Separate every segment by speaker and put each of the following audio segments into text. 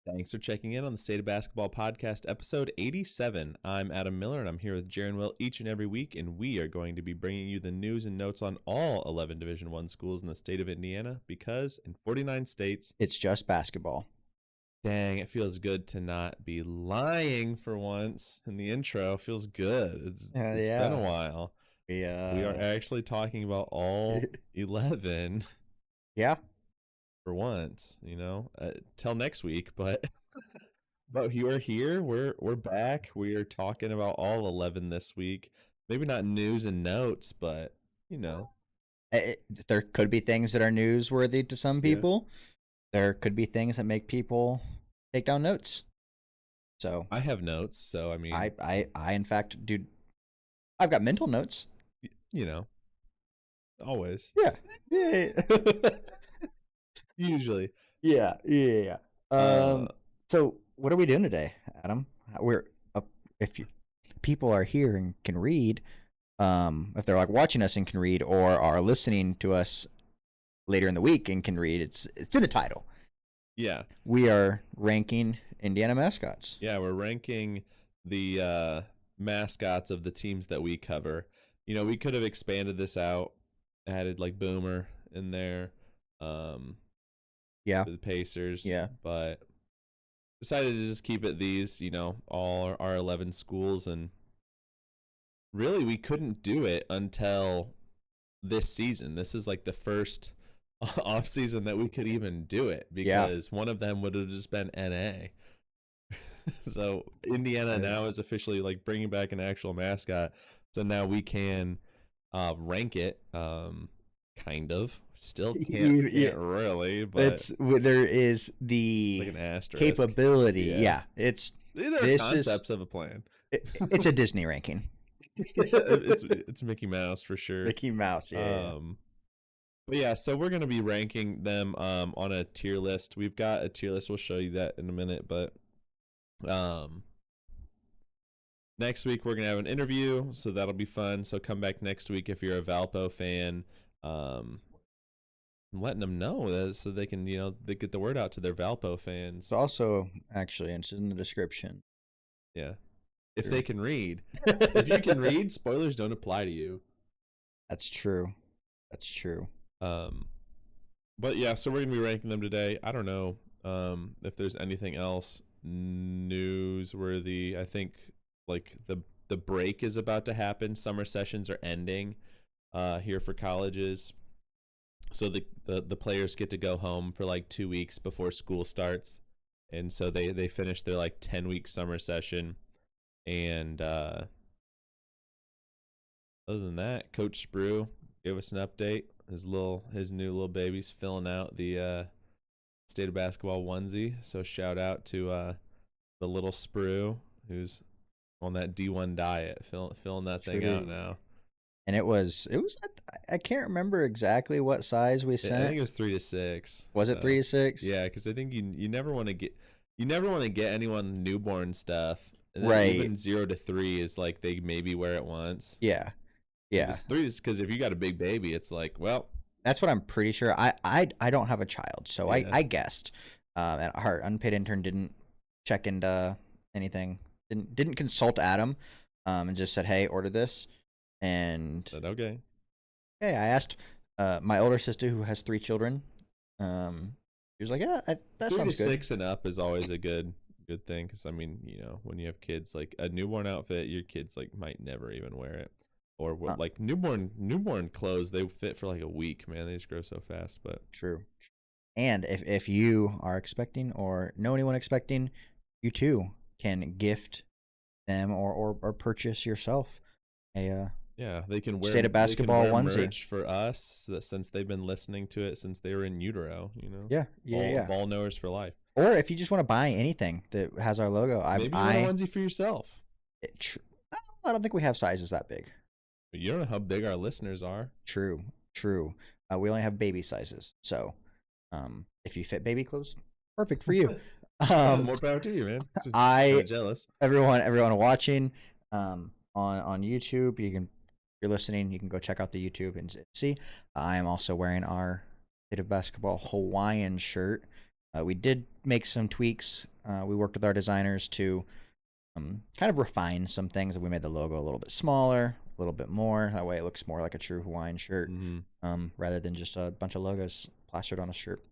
Speaker 1: Thanks for checking in on the State of Basketball Podcast, episode 87. I'm Adam Miller, and I'm here with Jaren Will each and every week, and we are going to be bringing you the news and notes on all 11 Division I schools in the state of Indiana, because in 49 states,
Speaker 2: it's just basketball.
Speaker 1: Dang, it feels good to not be lying for once in the intro. It feels good. It's been a while. We are actually talking about all 11.
Speaker 2: Yeah.
Speaker 1: For once, till next week, but you are here. We're back. We are talking about all 11 this week. Maybe not news and notes, but
Speaker 2: there could be things that are newsworthy to some people. Yeah. There could be things that make people take down notes. So
Speaker 1: I have notes. So I mean,
Speaker 2: I in fact, dude, I've got mental notes.
Speaker 1: Always.
Speaker 2: Yeah.
Speaker 1: Usually.
Speaker 2: Yeah. So what are we doing today, Adam? If people are here and can read, if they're like watching us and can read, or are listening to us later in the week and can read, it's in the title.
Speaker 1: Yeah.
Speaker 2: We are ranking Indiana Mascots.
Speaker 1: Yeah, we're ranking the mascots of the teams that we cover. We could have expanded this out, added like Boomer in there.
Speaker 2: Yeah.
Speaker 1: The Pacers.
Speaker 2: Yeah.
Speaker 1: But decided to just keep it these, all our 11 schools. And really, we couldn't do it until this season. This is like the first off season that we could even do it, because one of them would have just been NA. So Indiana now is officially like bringing back an actual mascot. So now we can rank it. Kind of. Still can't really, but
Speaker 2: there is the
Speaker 1: like an asterisk
Speaker 2: capability. Yeah.
Speaker 1: There are concepts of a plan.
Speaker 2: It's a Disney ranking.
Speaker 1: It's Mickey Mouse for sure.
Speaker 2: Mickey Mouse, yeah.
Speaker 1: But yeah, so we're gonna be ranking them on a tier list. We've got a tier list. We'll show you that in a minute, but next week we're gonna have an interview, so that'll be fun. So come back next week if you're a Valpo fan. Letting them know that so they can, they get the word out to their Valpo fans.
Speaker 2: It's also, actually, it's in the description.
Speaker 1: Yeah. If they can read. If you can read, spoilers don't apply to you.
Speaker 2: That's true.
Speaker 1: But yeah, so we're going to be ranking them today. I don't know if there's anything else newsworthy. I think, like, the break is about to happen. Summer sessions are ending here for colleges. So the players get to go home for like 2 weeks before school starts, and so they finish their like 10-week summer session. And other than that, Coach Sprue gave us an update. His new little baby's filling out the State of Basketball onesie. So shout out to the little Sprue who's on that D1 diet, filling that thing out now.
Speaker 2: And it was I can't remember exactly what size we sent.
Speaker 1: I think it was 3 to 6.
Speaker 2: Was it 3 to 6?
Speaker 1: Yeah, because I think you never want to get anyone newborn stuff. And
Speaker 2: right.
Speaker 1: Even 0 to 3 is like they maybe wear it once.
Speaker 2: Yeah.
Speaker 1: It's 3 because if you got a big baby, it's like, well.
Speaker 2: That's what I'm pretty sure. I don't have a child, so yeah. I guessed. And our unpaid intern didn't check into anything. Didn't consult Adam, and just said, "Hey, order this." And
Speaker 1: said, okay.
Speaker 2: Hey, I asked my older sister who has 3 children. She was like, "Yeah, that sounds good."
Speaker 1: 6 and up is always a good thing, because I mean, when you have kids, like a newborn outfit, your kids like might never even wear it, or what like newborn clothes, they fit for like a week. Man, they just grow so fast. But
Speaker 2: true. And if you are expecting or know anyone expecting, you too can gift them or purchase yourself a
Speaker 1: they can wear
Speaker 2: State of Basketball onesie
Speaker 1: merch for us, since they've been listening to it since they were in utero.
Speaker 2: Yeah.
Speaker 1: Ball knowers for life.
Speaker 2: Or if you just want to buy anything that has our logo,
Speaker 1: maybe you want a onesie for yourself.
Speaker 2: I don't think we have sizes that big.
Speaker 1: But you don't know how big our listeners are.
Speaker 2: True. We only have baby sizes, so if you fit baby clothes, perfect for you.
Speaker 1: More power to you, man. I'm jealous.
Speaker 2: Everyone watching on YouTube, you're you're listening, you can go check out the YouTube and see. I am also wearing our State of Basketball Hawaiian shirt. We did make some tweaks. We worked with our designers to kind of refine some things. We made the logo a little bit smaller, a little bit more. That way it looks more like a true Hawaiian shirt, rather than just a bunch of logos plastered on a shirt.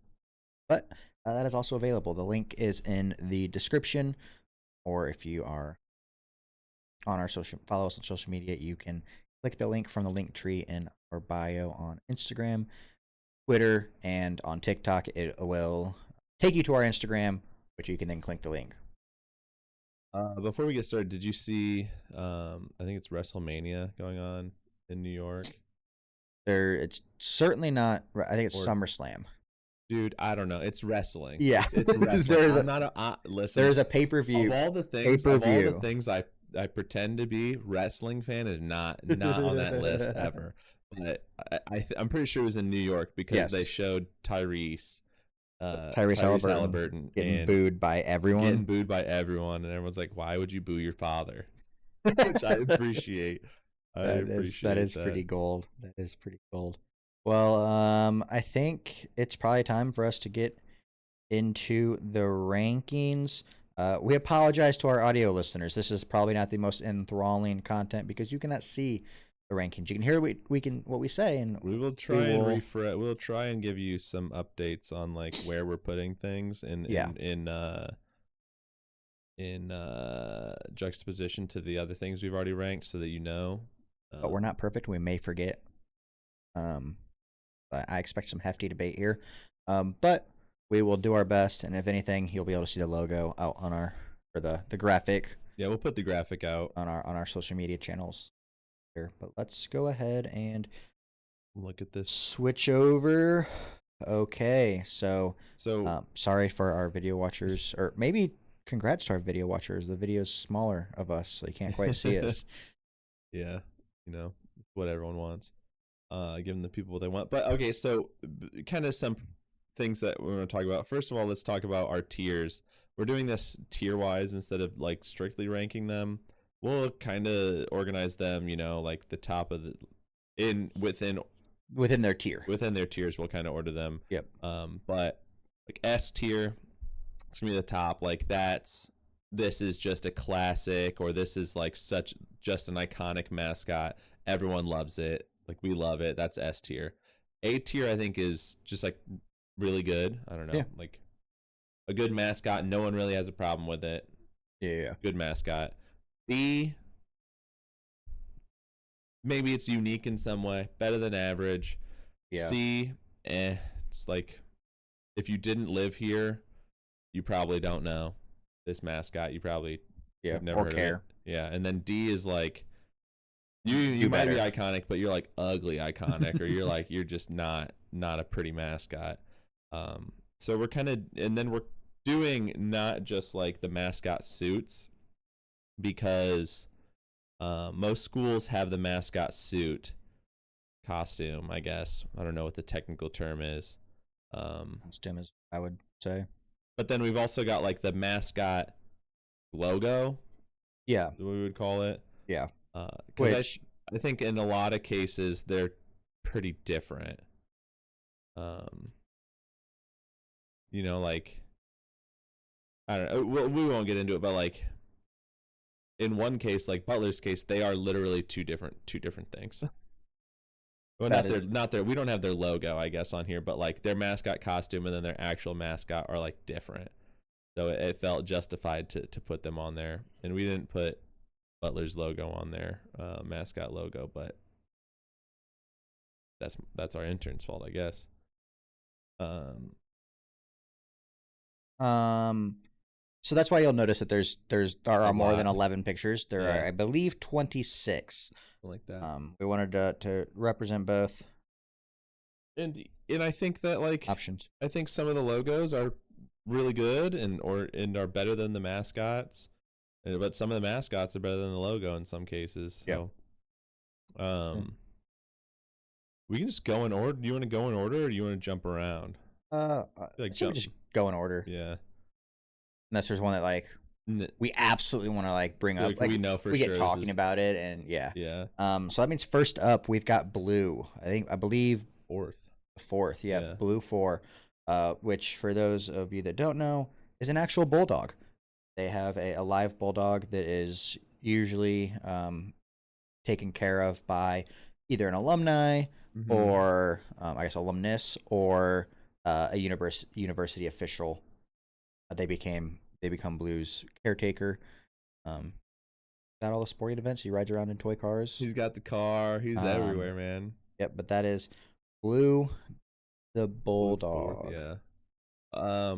Speaker 2: But that is also available. The link is in the description, or if you are on our follow us on social media, you can click the link from the link tree in our bio on Instagram, Twitter, and on TikTok. It will take you to our Instagram, which you can then click the link.
Speaker 1: Before we get started, did you see? I think it's WrestleMania going on in New York.
Speaker 2: It's certainly not. I think it's SummerSlam.
Speaker 1: Dude, I don't know. It's wrestling.
Speaker 2: Yeah,
Speaker 1: it's wrestling. Listen.
Speaker 2: There's a pay-per-view.
Speaker 1: Of all the things I pretend to be, wrestling fan is not on that list ever. But I'm pretty sure it was in New York because they showed Tyrese Halliburton
Speaker 2: getting booed by everyone.
Speaker 1: And everyone's like, "Why would you boo your father?" Which I appreciate.
Speaker 2: That is pretty gold. That is pretty gold. Well, I think it's probably time for us to get into the rankings. We apologize to our audio listeners. This is probably not the most enthralling content because you cannot see the rankings. You can hear what we say, and
Speaker 1: we will try and refresh. We'll try and give you some updates on like where we're putting things in juxtaposition to the other things we've already ranked, so that you know.
Speaker 2: But we're not perfect. We may forget. I expect some hefty debate here, but we will do our best. And if anything, you'll be able to see the logo out on the graphic.
Speaker 1: Yeah, we'll put the graphic out
Speaker 2: on our social media channels here. But let's go ahead and
Speaker 1: look at this.
Speaker 2: Switch over. Okay, so sorry for our video watchers, or maybe congrats to our video watchers. The video's smaller of us, so you can't quite see us.
Speaker 1: Yeah, what everyone wants. Giving the people what they want. But okay, so kind of some things that we're going to talk about. First of all, let's talk about our tiers. We're doing this tier-wise instead of like strictly ranking them. We'll kind of organize them, like the top of
Speaker 2: within their tier.
Speaker 1: Within their tiers, we'll kind of order them.
Speaker 2: Yep.
Speaker 1: But like S tier, it's going to be the top. Like this is just a classic, or this is like just an iconic mascot. Everyone loves it. Like, we love it. That's S tier. A tier, I think, is just like really good. I don't know.
Speaker 2: Yeah.
Speaker 1: Like a good mascot. No one really has a problem with it.
Speaker 2: Yeah.
Speaker 1: Good mascot. B, maybe it's unique in some way. Better than average.
Speaker 2: Yeah.
Speaker 1: C, it's like if you didn't live here, you probably don't know this mascot. You probably have never heard
Speaker 2: care.
Speaker 1: of it. Yeah. And then D is like, You might be iconic, but you're like ugly iconic, or you're like you're just not a pretty mascot. So we're and then we're doing not just like the mascot suits, because most schools have the mascot suit costume. I guess I don't know what the technical term is.
Speaker 2: Costume is, I would say. But
Speaker 1: then we've also got like the mascot logo.
Speaker 2: Yeah,
Speaker 1: what we would call it.
Speaker 2: Yeah.
Speaker 1: Which I think in a lot of cases they're pretty different. Like I don't know. We won't get into it, but like in one case, like Butler's case, they are literally two different things. Well, not their. We don't have their logo, I guess, on here, but like their mascot costume and then their actual mascot are like different. So it felt justified to put them on there, and we didn't put Butler's logo on their mascot logo, but that's our intern's fault, I guess.
Speaker 2: So that's why you'll notice that there are more than 11 pictures. There are, I believe, 26.
Speaker 1: Like that.
Speaker 2: We wanted to represent both.
Speaker 1: And I think that like
Speaker 2: options.
Speaker 1: I think some of the logos are really good and are better than the mascots. But some of the mascots are better than the logo in some cases. So, we can just go in order. Do you want to go in order, or do you want to jump around?
Speaker 2: Just go in order.
Speaker 1: Yeah.
Speaker 2: Unless there's one that like we absolutely want to like bring up. Like
Speaker 1: we know for
Speaker 2: we
Speaker 1: sure
Speaker 2: get talking about it, and yeah. So that means first up we've got blue. I believe fourth. Yeah, blue 4. Which for those of you that don't know is an actual bulldog. They have a live bulldog that is usually taken care of by either an alumni or I guess alumnus or a university official. They become Blue's caretaker. That all the sporting events? He rides around in toy cars.
Speaker 1: He's got the car. He's everywhere, man.
Speaker 2: Yep, but that is Blue the bulldog.
Speaker 1: Blue 4th, yeah.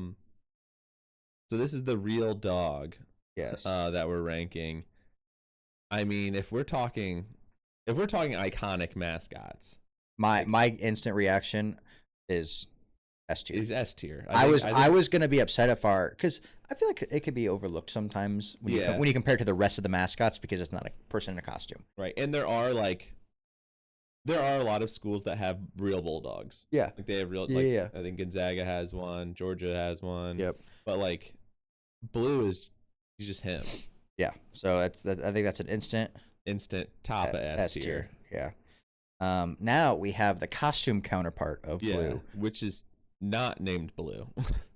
Speaker 1: So this is the real dog.
Speaker 2: Yes.
Speaker 1: That we're ranking. I mean, if we're talking iconic mascots,
Speaker 2: my instant reaction is S tier.
Speaker 1: Is S tier.
Speaker 2: I was gonna be upset if because I feel like it could be overlooked sometimes when you compare it to the rest of the mascots because it's not a person in a costume.
Speaker 1: Right, and there are a lot of schools that have real bulldogs.
Speaker 2: Yeah,
Speaker 1: like they have real. I think Gonzaga has one, Georgia has one.
Speaker 2: Yep.
Speaker 1: But like, Blue he's just him.
Speaker 2: Yeah. So I think that's an instant
Speaker 1: top of S tier.
Speaker 2: Yeah. Now we have the costume counterpart of Blue,
Speaker 1: which is not named Blue.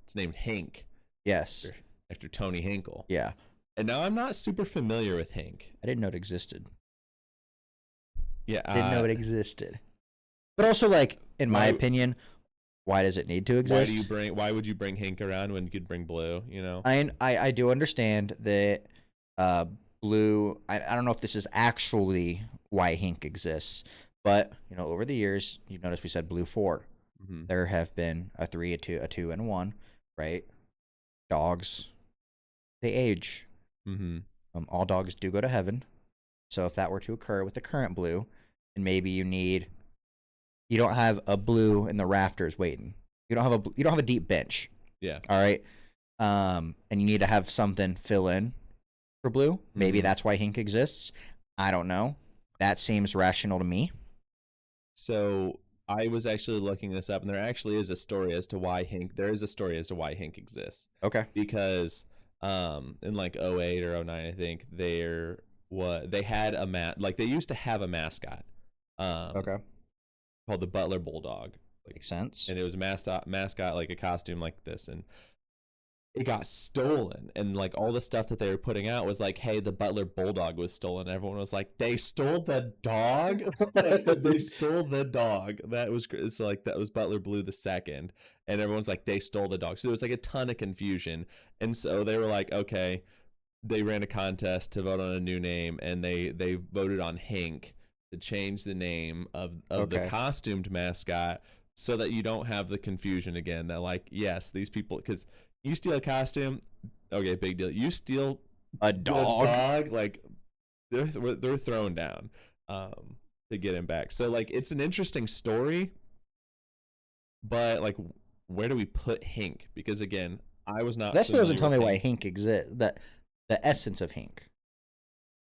Speaker 1: It's named Hank.
Speaker 2: Yes.
Speaker 1: After Tony Hinkle.
Speaker 2: Yeah.
Speaker 1: And now I'm not super familiar with Hank.
Speaker 2: I didn't know it existed.
Speaker 1: Yeah.
Speaker 2: I didn't know it existed. But also, like, in my opinion, why does it need to exist?
Speaker 1: Why would you bring Hank around when you could bring Blue, you know?
Speaker 2: I do understand that Blue, I don't know if this is actually why Hank exists, but, you know, over the years, you've noticed we said Blue 4. Mm-hmm. There have been a 3, a 2, and a 1, right? Dogs, they age.
Speaker 1: Mm-hmm.
Speaker 2: All dogs do go to heaven. So if that were to occur with the current Blue, and maybe you don't have a Blue in the rafters waiting. You don't have a deep bench.
Speaker 1: Yeah.
Speaker 2: All right. And you need to have something fill in for Blue. Maybe that's why Hank exists. I don't know. That seems rational to me.
Speaker 1: So I was actually looking this up, and there actually is a story as to why Hank. There is a story as to why Hank exists.
Speaker 2: Okay.
Speaker 1: Because in like 08 or 09, I think they had they used to have a mascot.
Speaker 2: Okay.
Speaker 1: Called the Butler Bulldog.
Speaker 2: Makes sense.
Speaker 1: And it was a mascot like a costume like this, and it got stolen, and like all the stuff that they were putting out was like, hey, the Butler Bulldog was stolen. Everyone was like, they stole the dog. They stole the dog. That was Butler Blue II, and everyone's like, they stole the dog. So there was like a ton of confusion, and so they were like, okay, they ran a contest to vote on a new name, and they voted on Hank to change the name of the costumed mascot so that you don't have the confusion again that like, yes, these people, because you steal a costume, okay, big deal. You steal
Speaker 2: a dog,
Speaker 1: like they're thrown down to get him back. So like it's an interesting story, but like where do we put Hank? Because again, I was not.
Speaker 2: That still doesn't tell me why Hank exists. That the essence of Hank.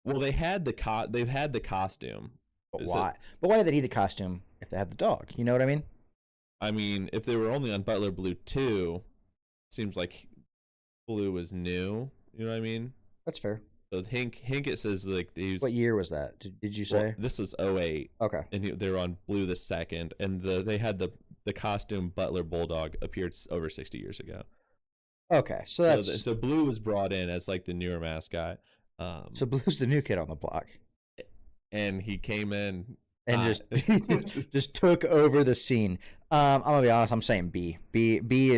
Speaker 1: Well, they've had the costume.
Speaker 2: But why? But why did they need the costume if they had the dog? You know what I mean?
Speaker 1: I mean, if they were only on Butler Blue 2, seems like Blue was new. You know what I mean?
Speaker 2: That's fair.
Speaker 1: So Hank it says like these.
Speaker 2: What year was that? Did you say?
Speaker 1: Well, this was 08.
Speaker 2: Okay.
Speaker 1: And they were on Blue II, and they had the costume Butler Bulldog appeared over 60 years ago.
Speaker 2: Okay, so
Speaker 1: Blue was brought in as like the newer mascot.
Speaker 2: So Blue's the new kid on the block.
Speaker 1: And he came in
Speaker 2: and just took over the scene. I'm gonna be honest. I'm saying B. B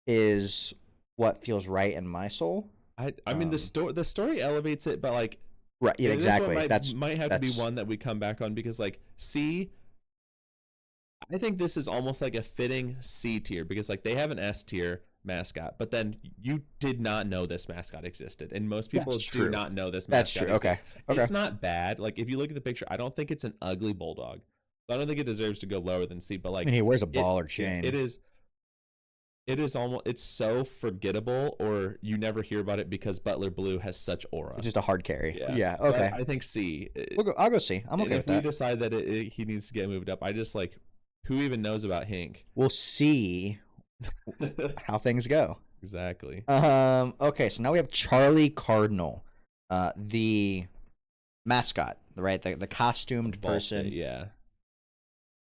Speaker 2: is what feels right in my soul.
Speaker 1: I mean the story elevates it, but like
Speaker 2: right, yeah, exactly.
Speaker 1: That might have to be one that we come back on because like C. I think this is almost like a fitting C tier because like they have an S tier mascot, but then you did not know this mascot existed, and most people do not know this mascot exists. Okay. It's not bad. Like if you look at the picture, I don't think it's an ugly bulldog. I don't think it deserves to go lower than C, but like
Speaker 2: I mean, he wears a baller chain.
Speaker 1: It is almost, it's so forgettable, or you never hear about it because Butler Blue has such aura.
Speaker 2: It's just a hard carry. Yeah.
Speaker 1: So
Speaker 2: Okay.
Speaker 1: I think C.
Speaker 2: I'll go C. I'm okay with that.
Speaker 1: If we decide that he needs to get moved up, I just like, who even knows about Hank?
Speaker 2: We'll see how things go.
Speaker 1: Exactly.
Speaker 2: Okay, so now we have Charlie Cardinal, the mascot, right? The costumed
Speaker 1: Ball
Speaker 2: person.
Speaker 1: State, yeah.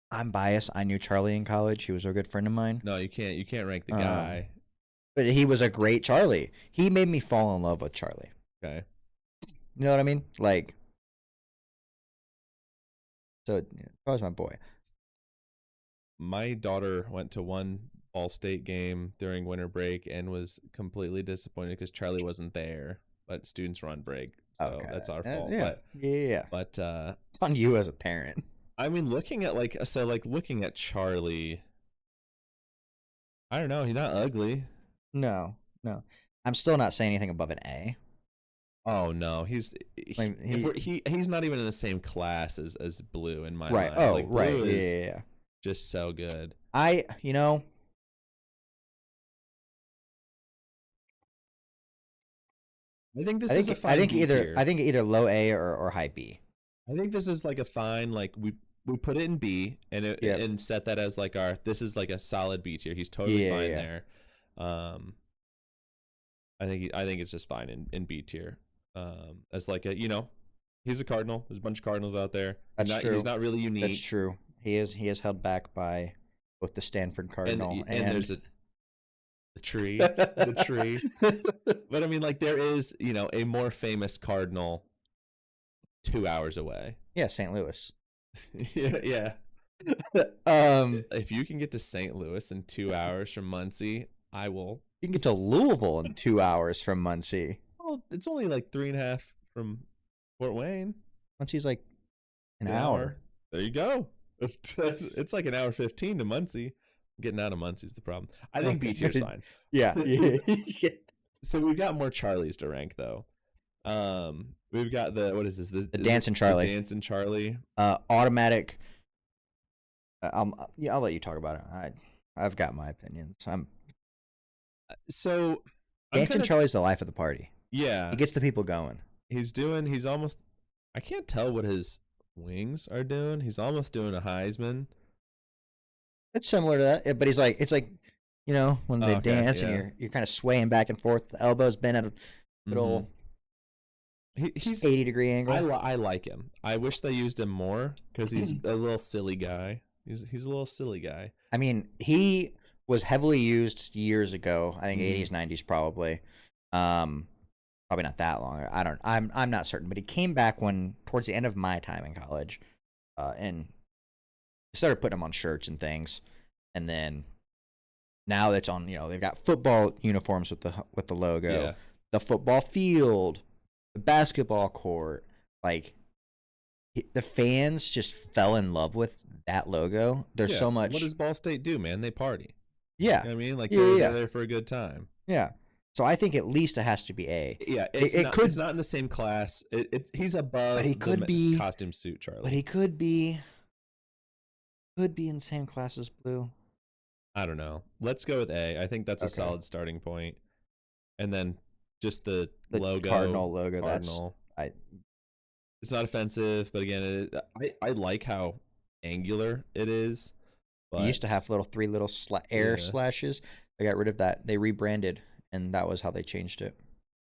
Speaker 2: I'm biased. I knew Charlie in college. He was a good friend of mine.
Speaker 1: No, you can't rank the guy.
Speaker 2: But he was a great Charlie. He made me fall in love with Charlie.
Speaker 1: Okay.
Speaker 2: You know what I mean? Like, so Charlie's my boy.
Speaker 1: My daughter went to one Ball State game during winter break and was completely disappointed because Charlie wasn't there. But students were on break, so
Speaker 2: Okay.
Speaker 1: that's our fault.
Speaker 2: Yeah.
Speaker 1: But
Speaker 2: it's on you as a parent.
Speaker 1: I mean, looking at Charlie, I don't know. He's not ugly.
Speaker 2: No. I'm still not saying anything above an A.
Speaker 1: Oh no, he's not even in the same class as Blue in my mind.
Speaker 2: Oh,
Speaker 1: like,
Speaker 2: right.
Speaker 1: Blue is
Speaker 2: Yeah.
Speaker 1: just so good.
Speaker 2: I
Speaker 1: think this is a fine B tier.
Speaker 2: I think either low A or high B.
Speaker 1: I think this is like a fine, like we put it in B and and set that as like this is like a solid B tier. He's totally fine there. I think it's just fine in B tier. As like he's a Cardinal. There's a bunch of Cardinals out there.
Speaker 2: That's true.
Speaker 1: He's not really unique.
Speaker 2: That's true. He is held back by both the Stanford Cardinal
Speaker 1: and there's the tree, the tree. But I mean, like there is a more famous Cardinal 2 hours away.
Speaker 2: Yeah, St. Louis.
Speaker 1: yeah. If you can get to St. Louis in 2 hours from Muncie, I will.
Speaker 2: You can get to Louisville in 2 hours from Muncie.
Speaker 1: Well, it's only like 3.5 from Fort Wayne.
Speaker 2: Muncie's like an hour.
Speaker 1: There you go. It's like an hour 15 to Muncie. Getting out of Muncie is the problem. I think B tier's fine.
Speaker 2: Yeah.
Speaker 1: So we've got more Charlies to rank though. We've got what is this? The
Speaker 2: Dancing Charlie.
Speaker 1: The Dancing Charlie.
Speaker 2: Automatic. I'll let you talk about it. I've got my opinions. Dancing Charlie's the life of the party.
Speaker 1: Yeah.
Speaker 2: He gets the people going.
Speaker 1: He's almost, I can't tell what his wings are doing. He's almost doing a Heisman.
Speaker 2: It's similar to that, but it's like when they dance and you're kind of swaying back and forth, the elbows bent at a little
Speaker 1: he's
Speaker 2: 80-degree angle.
Speaker 1: I like him. I wish they used him more because he's a little silly guy. He's a little silly guy.
Speaker 2: I mean, he was heavily used years ago. I think 80s, 90s probably. Probably not that long. I'm not certain, but he came back towards the end of my time in college, and started putting him on shirts and things, and then now it's on. They've got football uniforms with the logo, the football field, the basketball court. Like the fans just fell in love with that logo. There's so much.
Speaker 1: What does Ball State do, man? They party.
Speaker 2: Yeah,
Speaker 1: you know what I mean, like they're there for a good time.
Speaker 2: Yeah. So I think at least it has to be A.
Speaker 1: Yeah, it's not in the same class. He's above.
Speaker 2: But he could be
Speaker 1: costume suit Charlie.
Speaker 2: But he could be in the same class as Blue.
Speaker 1: I don't know. Let's go with A. I think that's a solid starting point. And then just the logo,
Speaker 2: Cardinal logo.
Speaker 1: Cardinal. It's not offensive, but again, I like how angular it is. But
Speaker 2: it used to have three little air slashes. They got rid of that. They rebranded, and that was how they changed it.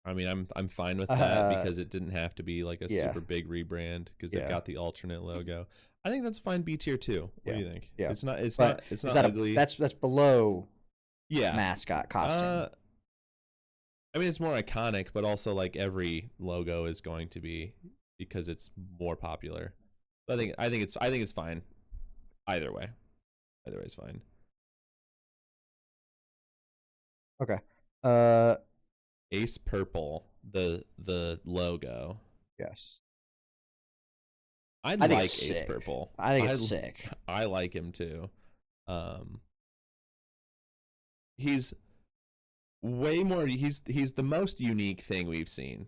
Speaker 1: I mean, I'm fine with that because it didn't have to be like a super big rebrand because they've got the alternate logo. I think that's fine B tier too. What do you think?
Speaker 2: Yeah.
Speaker 1: It's not ugly.
Speaker 2: That's below mascot costume.
Speaker 1: I mean, it's more iconic, but also like every logo is going to be because it's more popular. So I think it's fine. Either way is fine.
Speaker 2: Okay.
Speaker 1: Ace Purple, the logo.
Speaker 2: Yes.
Speaker 1: I like Ace Purple.
Speaker 2: I think it's sick.
Speaker 1: I like him too. He's way more. He's the most unique thing we've seen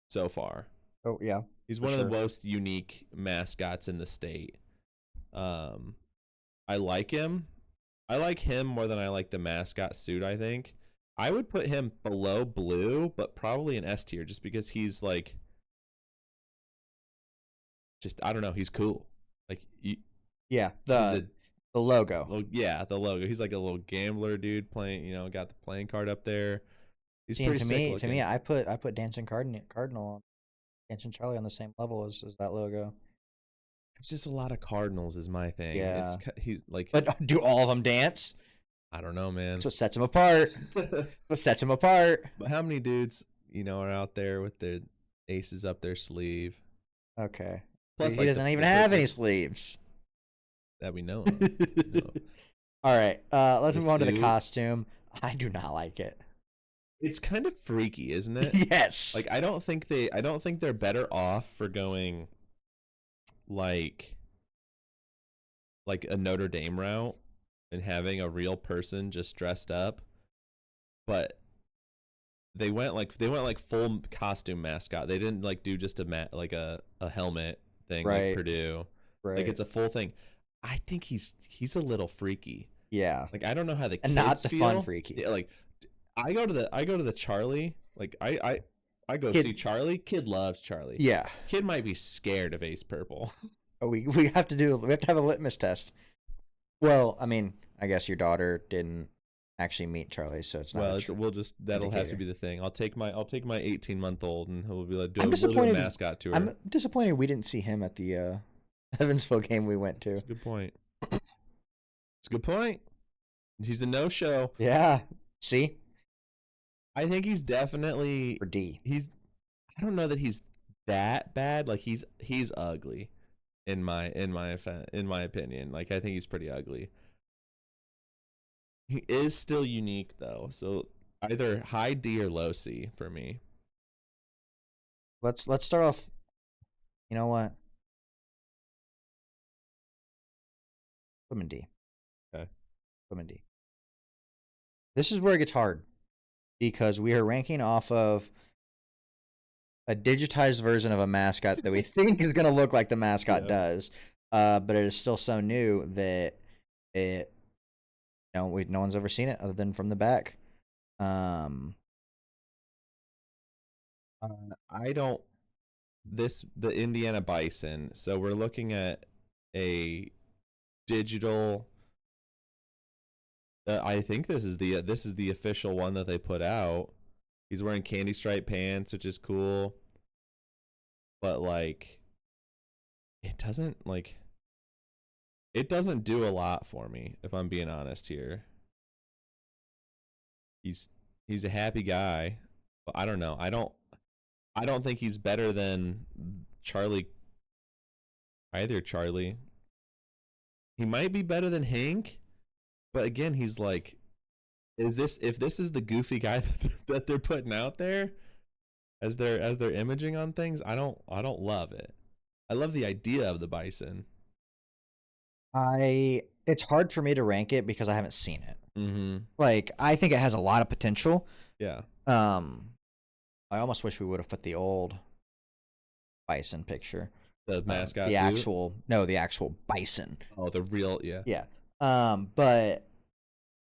Speaker 1: so far.
Speaker 2: Oh yeah.
Speaker 1: He's one of the most unique mascots in the state. I like him. I like him more than I like the mascot suit, I think. I would put him below Blue, but probably an S tier just because he's like I don't know, he's cool. Like
Speaker 2: The logo.
Speaker 1: Well, yeah, the logo. He's like a little gambler dude playing. Got the playing card up there. He's
Speaker 2: See,
Speaker 1: pretty sick looking.
Speaker 2: to me, I put Dancing Cardinal on Dancing Charlie on the same level as that logo.
Speaker 1: It's just a lot of Cardinals is my thing.
Speaker 2: Yeah.
Speaker 1: He's like.
Speaker 2: But do all of them dance?
Speaker 1: I don't know, man.
Speaker 2: That's what sets him apart. What sets him apart.
Speaker 1: But how many dudes, are out there with their aces up their sleeve?
Speaker 2: Okay.
Speaker 1: Plus,
Speaker 2: he doesn't even have any sleeves.
Speaker 1: That we know.
Speaker 2: All right. Let's move on to the costume. I do not like it.
Speaker 1: It's kind of freaky, isn't it?
Speaker 2: Yes.
Speaker 1: Like I don't think they're better off for going like a Notre Dame route and having a real person just dressed up, but they went full costume mascot. They didn't do just a helmet thing like Purdue.
Speaker 2: Right.
Speaker 1: Like it's a full thing. I think he's a little freaky.
Speaker 2: Yeah.
Speaker 1: Like I don't know how the kids
Speaker 2: and not the
Speaker 1: feel.
Speaker 2: fun freaky.
Speaker 1: Yeah, like I go to the Charlie. Like I go see Charlie. Kid loves Charlie.
Speaker 2: Yeah.
Speaker 1: Kid might be scared of Ace Purple.
Speaker 2: Oh, we have to have a litmus test. Well, I mean, I guess your daughter didn't actually meet Charlie, so it's not.
Speaker 1: Well, that'll have to be the thing. I'll take my 18-month-old and he'll be like, we'll do a mascot tour.
Speaker 2: I'm disappointed we didn't see him at the Evansville game we went to.
Speaker 1: That's a good point. It's a good point. He's a no-show.
Speaker 2: Yeah. See?
Speaker 1: I think he's definitely
Speaker 2: for D.
Speaker 1: I don't know that he's that bad. Like he's ugly in my opinion. Like I think he's pretty ugly. He is still unique though. So either high D or low C for me.
Speaker 2: Let's start off. You know what? Put him in D.
Speaker 1: Okay.
Speaker 2: Put him in D. This is where it gets hard because we are ranking off of a digitized version of a mascot that we think is going to look like the mascot does, but it is still so new that it, no one's ever seen it other than from the back. The
Speaker 1: Indiana Bison. So we're looking at a digital. I think this is the official one that they put out. He's wearing candy stripe pants, which is cool. But it doesn't do a lot for me, if I'm being honest here. He's a happy guy, but I don't know. I don't think he's better than Charlie. Either Charlie. He might be better than Hank, but again, he's like, if this is the goofy guy that they're putting out there as they're imaging on things, I don't love it. I love the idea of the Bison.
Speaker 2: It's hard for me to rank it because I haven't seen it.
Speaker 1: Mm-hmm.
Speaker 2: Like I think it has a lot of potential.
Speaker 1: Yeah.
Speaker 2: I almost wish we would have put the old Bison picture.
Speaker 1: The mascot.
Speaker 2: The actual Bison.
Speaker 1: Oh, the real, yeah.
Speaker 2: Yeah. But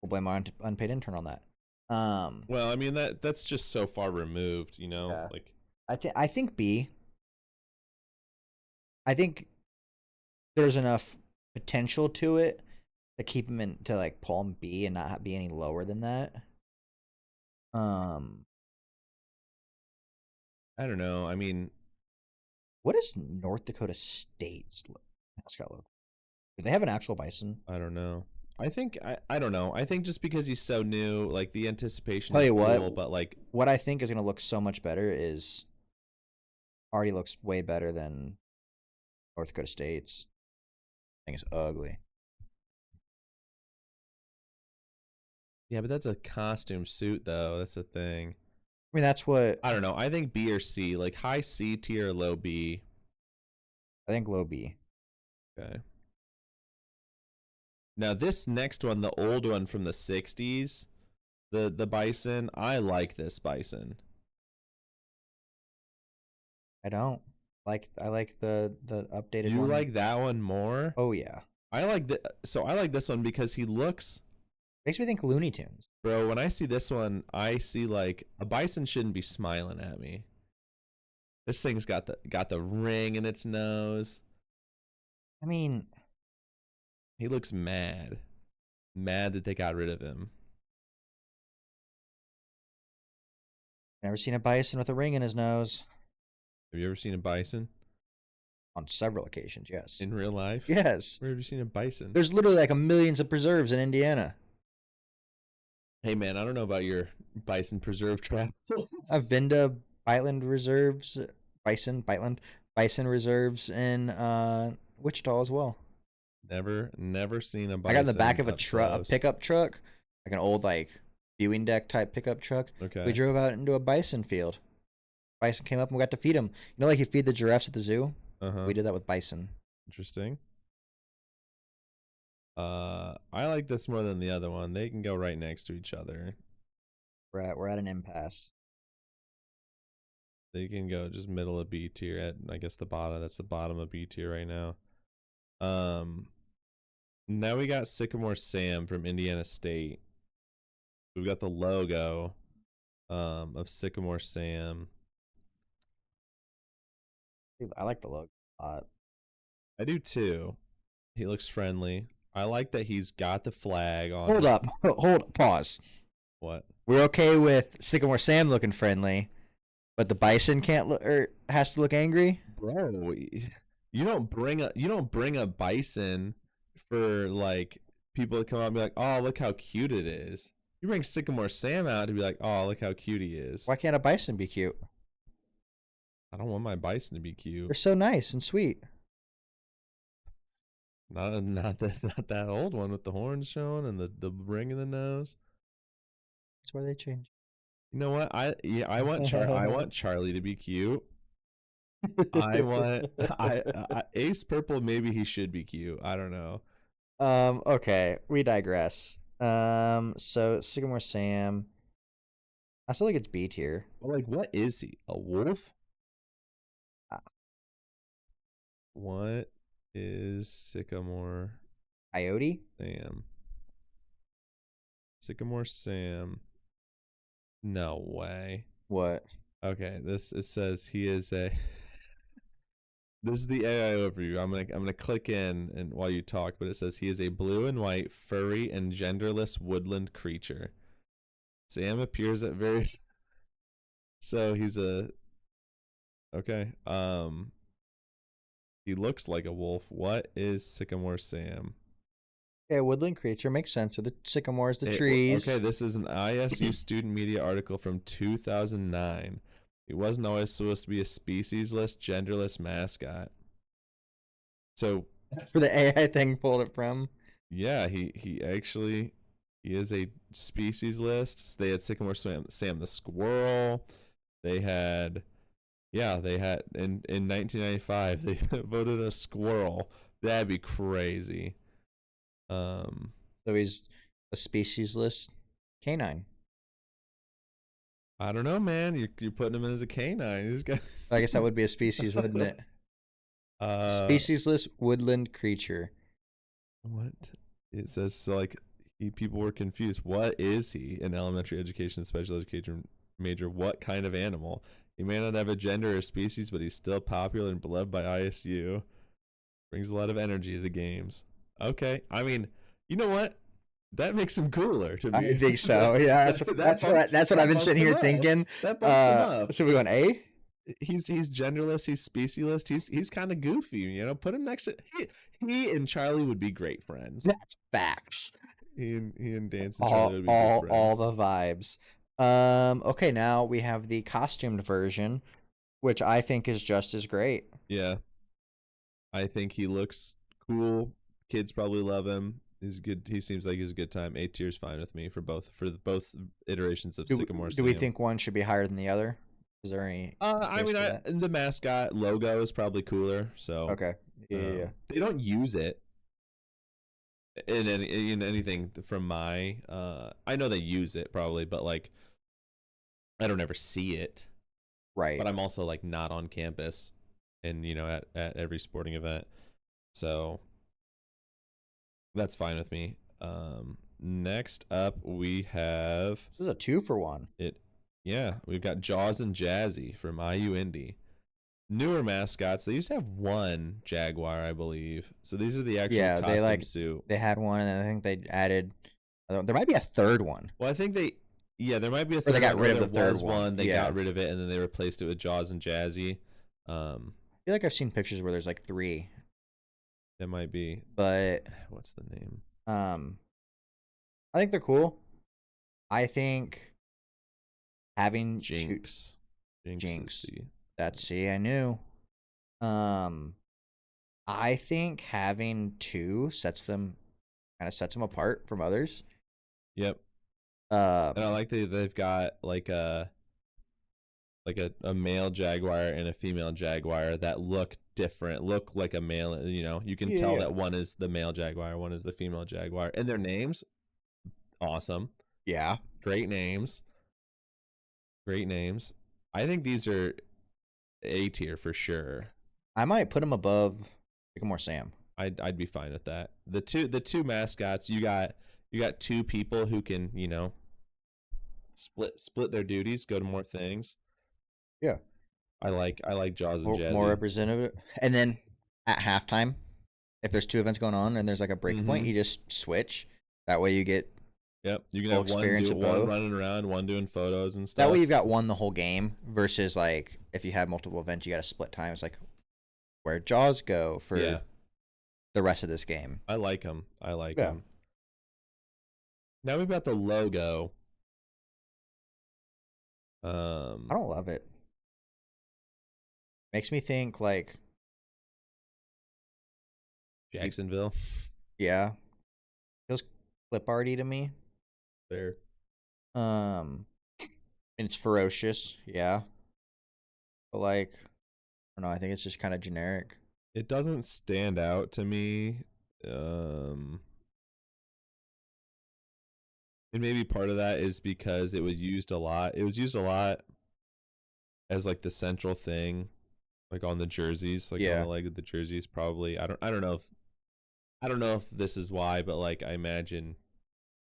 Speaker 2: we'll blame our unpaid intern on that.
Speaker 1: Well, I mean that's just so far removed,
Speaker 2: Yeah.
Speaker 1: Like
Speaker 2: I think B. I think there's enough potential to it to keep him in to pull him B and not be any lower than that.
Speaker 1: I don't know. I mean,
Speaker 2: what is North Dakota State's mascot look? Do they have an actual bison?
Speaker 1: I don't know. I think I don't know. I think just because he's so new, the anticipation
Speaker 2: Tell
Speaker 1: is
Speaker 2: you
Speaker 1: cool,
Speaker 2: what,
Speaker 1: but
Speaker 2: what I think is going to look so much better is already looks way better than North Dakota State's. I think it's ugly.
Speaker 1: Yeah, but that's a costume suit though. That's the thing.
Speaker 2: I mean, that's what
Speaker 1: I don't know. I think B or C, high C tier, low B.
Speaker 2: I think low B.
Speaker 1: Okay. Now this next one, the old one from the 60s, the Bison, I like this Bison.
Speaker 2: I don't. I like the updated one.
Speaker 1: You like that one more?
Speaker 2: Oh yeah.
Speaker 1: I like this one because he looks
Speaker 2: makes me think Looney Tunes.
Speaker 1: Bro, when I see this one, I see a Bison shouldn't be smiling at me. This thing's got the ring in its nose.
Speaker 2: I mean,
Speaker 1: He looks mad. Mad that they got rid of him.
Speaker 2: Never seen a bison with a ring in his nose.
Speaker 1: Have you ever seen a bison?
Speaker 2: On several occasions, yes.
Speaker 1: In real life?
Speaker 2: Yes.
Speaker 1: Where have you seen a bison?
Speaker 2: There's literally like millions of preserves in Indiana.
Speaker 1: Hey, man, I don't know about your bison preserve travels.
Speaker 2: I've been to bison reserves in Wichita as well.
Speaker 1: Never seen a bison.
Speaker 2: I got in the back of a
Speaker 1: close.
Speaker 2: pickup truck, like an old like viewing deck type pickup truck.
Speaker 1: Okay.
Speaker 2: We drove out into a bison field. Bison came up and we got to feed them. You know, like you feed the giraffes at the zoo. We did that with bison.
Speaker 1: Interesting. I like this more than the other one. They can go right next to each other.
Speaker 2: We're at an impasse.
Speaker 1: They can go just middle of B tier at, I guess, the bottom. That's the bottom of B tier right now. Now we got Sycamore Sam from Indiana State. We've got the logo of Sycamore Sam.
Speaker 2: I like the logo a lot.
Speaker 1: I do too. He looks friendly. I like that he's got the flag on.
Speaker 2: Hold up. Pause.
Speaker 1: What?
Speaker 2: We're okay with Sycamore Sam looking friendly, but the bison can't look or has to look angry?
Speaker 1: Bro, you don't bring a bison for like people to come out and be like, "Oh, look how cute it is." You bring Sycamore Sam out to be like, "Oh, look how cute he is."
Speaker 2: Why can't a bison be cute?
Speaker 1: I don't want my bison to be cute.
Speaker 2: They're so nice and sweet.
Speaker 1: Not that old one with the horns showing and the ring in the nose.
Speaker 2: That's why they change.
Speaker 1: You know what? I want Charlie to be cute. I want Ace Purple. Maybe he should be cute. I don't know.
Speaker 2: Okay, we digress. So Sycamore Sam, I still think it's B tier.
Speaker 1: Well, like, what is he? A wolf? What is Sycamore
Speaker 2: Coyote?
Speaker 1: Sam? Sycamore Sam. No way.
Speaker 2: What?
Speaker 1: Okay, it says he is a. This is the AI overview. I'm gonna click in and while you talk, but it says he is a blue and white, furry, and genderless woodland creature. Sam appears at various. So he's a. Okay. He looks like a wolf. What is Sycamore Sam?
Speaker 2: Okay, woodland creature makes sense. So the sycamores, the trees.
Speaker 1: Okay, this is an ISU student media article from 2009. He wasn't always supposed to be a species-less, genderless mascot. So
Speaker 2: that's where the AI thing pulled it from.
Speaker 1: Yeah, he is a species list. So they had Sycamore Sam the squirrel. They had in 1995 they voted a squirrel. That'd be crazy.
Speaker 2: So he's a species-less canine.
Speaker 1: I don't know, man. You're putting him in as a canine.
Speaker 2: I guess that would be a species, wouldn't it? Speciesless woodland creature.
Speaker 1: What? It says so like people were confused. What is he? An elementary education, special education major. What kind of animal? He may not have a gender or species, but he's still popular and beloved by ISU. Brings a lot of energy to the games. Okay, I mean, you know what? That makes him cooler to me.
Speaker 2: I think so. Yeah, that's what I've been sitting here thinking.
Speaker 1: That bumps him up.
Speaker 2: So we went A.
Speaker 1: He's genderless. He's speciesless. He's kind of goofy. You know, put him next to he and Charlie would be great friends.
Speaker 2: That's facts.
Speaker 1: He and Dance and Charlie would be great friends.
Speaker 2: All the vibes. Okay, now we have the costumed version, which I think is just as great.
Speaker 1: Yeah, I think he looks cool. Kids probably love him. He's good. He seems like he's a good time. A tier's fine with me for both iterations of Sycamore Sam.
Speaker 2: Do we think one should be higher than the other? Is there any?
Speaker 1: I mean, the mascot logo is probably cooler. So
Speaker 2: okay, yeah.
Speaker 1: They don't use it in anything from my. I know they use it probably, but like, I don't ever see it.
Speaker 2: Right.
Speaker 1: But I'm also like not on campus, and at every sporting event, so. That's fine with me. Next up, we have...
Speaker 2: This is a 2-for-1.
Speaker 1: Yeah, we've got Jaws and Jazzy from IU Indy. newer mascots, they used to have one Jaguar, I believe. So these are the actual
Speaker 2: Yeah,
Speaker 1: costume suit.
Speaker 2: they had one, and I think they added. There might be a third one.
Speaker 1: Well, I think there might be a
Speaker 2: Or they
Speaker 1: third
Speaker 2: got
Speaker 1: one,
Speaker 2: rid
Speaker 1: or
Speaker 2: of the
Speaker 1: there
Speaker 2: third
Speaker 1: was
Speaker 2: one.
Speaker 1: They
Speaker 2: Yeah.
Speaker 1: got rid of it, and then they replaced it with Jaws and Jazzy.
Speaker 2: I feel like I've seen pictures where there's like 3.
Speaker 1: That might be.
Speaker 2: But
Speaker 1: What's the name?
Speaker 2: I think they're cool. I think having
Speaker 1: Jinx.
Speaker 2: Jinx. I knew. I think having 2 sets them apart from others.
Speaker 1: Yep. And I like they've got like a male Jaguar and a female Jaguar that look different, look like a male. You can tell that one is the male Jaguar, one is the female Jaguar, and their names, awesome.
Speaker 2: Yeah,
Speaker 1: great names. I think these are A tier for sure.
Speaker 2: I might put them above Sycamore Sam.
Speaker 1: I'd be fine with that. The two mascots, you got 2 people who can split their duties, go to more things.
Speaker 2: Yeah,
Speaker 1: I like Jaws and Jazzy.
Speaker 2: More representative. And then at halftime, if there's 2 events going on and there's like a break point, you just switch. That way you get.
Speaker 1: Yep, you can have one running around, one doing photos and stuff.
Speaker 2: That way you've got one the whole game versus like if you have multiple events, you got to split time. It's like where'd Jaws go for the rest of this game?
Speaker 1: I like them. Now we've got the logo.
Speaker 2: I don't love it. Makes me think like
Speaker 1: Jacksonville.
Speaker 2: Yeah, feels clip arty to me.
Speaker 1: Fair.
Speaker 2: And it's ferocious, yeah. But like, I don't know. I think it's just kind of generic.
Speaker 1: It doesn't stand out to me. And maybe part of that is because it was used a lot. It was used a lot as like the central thing, like on the jerseys, like on the leg of the jerseys. Probably. I don't know if this is why, but like I imagine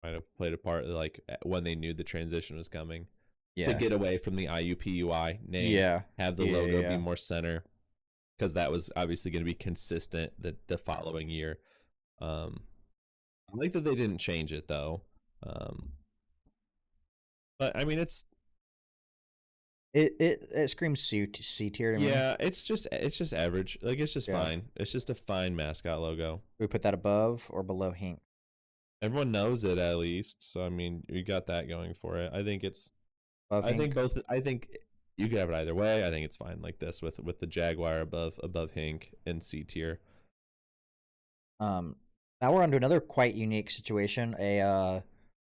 Speaker 1: might have played a part like when they knew the transition was coming. To get away from the IUPUI name, have the logo be more center, because that was obviously going to be consistent the following year. I like that they didn't change it though. But I mean,
Speaker 2: it screams C tier to me.
Speaker 1: Yeah, it's just average. Like it's just fine. It's just a fine mascot logo.
Speaker 2: We put that above or below Hink.
Speaker 1: Everyone knows it at least, so I mean, you got that going for it. I think it's.
Speaker 2: Above
Speaker 1: I
Speaker 2: Hink.
Speaker 1: think both. I think you could have it either way. I think it's fine like this with the Jaguar above Hink and C tier.
Speaker 2: Now we're on to another quite unique situation. A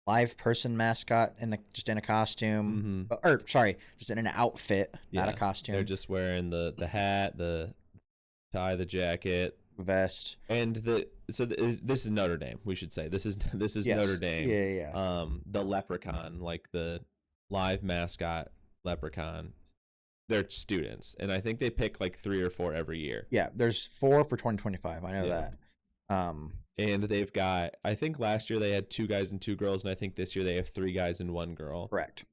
Speaker 2: live person mascot just in a costume, or sorry, just in an outfit, not a costume.
Speaker 1: They're just wearing the hat, the tie, the jacket,
Speaker 2: vest,
Speaker 1: and this is Notre Dame. We should say this is Notre Dame.
Speaker 2: Yeah.
Speaker 1: The leprechaun, like the live mascot leprechaun. They're students, and I think they pick like 3 or 4 every year.
Speaker 2: Yeah, there's 4 for 2025. I know that.
Speaker 1: And they've got, I think last year they had 2 guys and 2 girls, and I think this year they have 3 guys and 1 girl.
Speaker 2: Correct.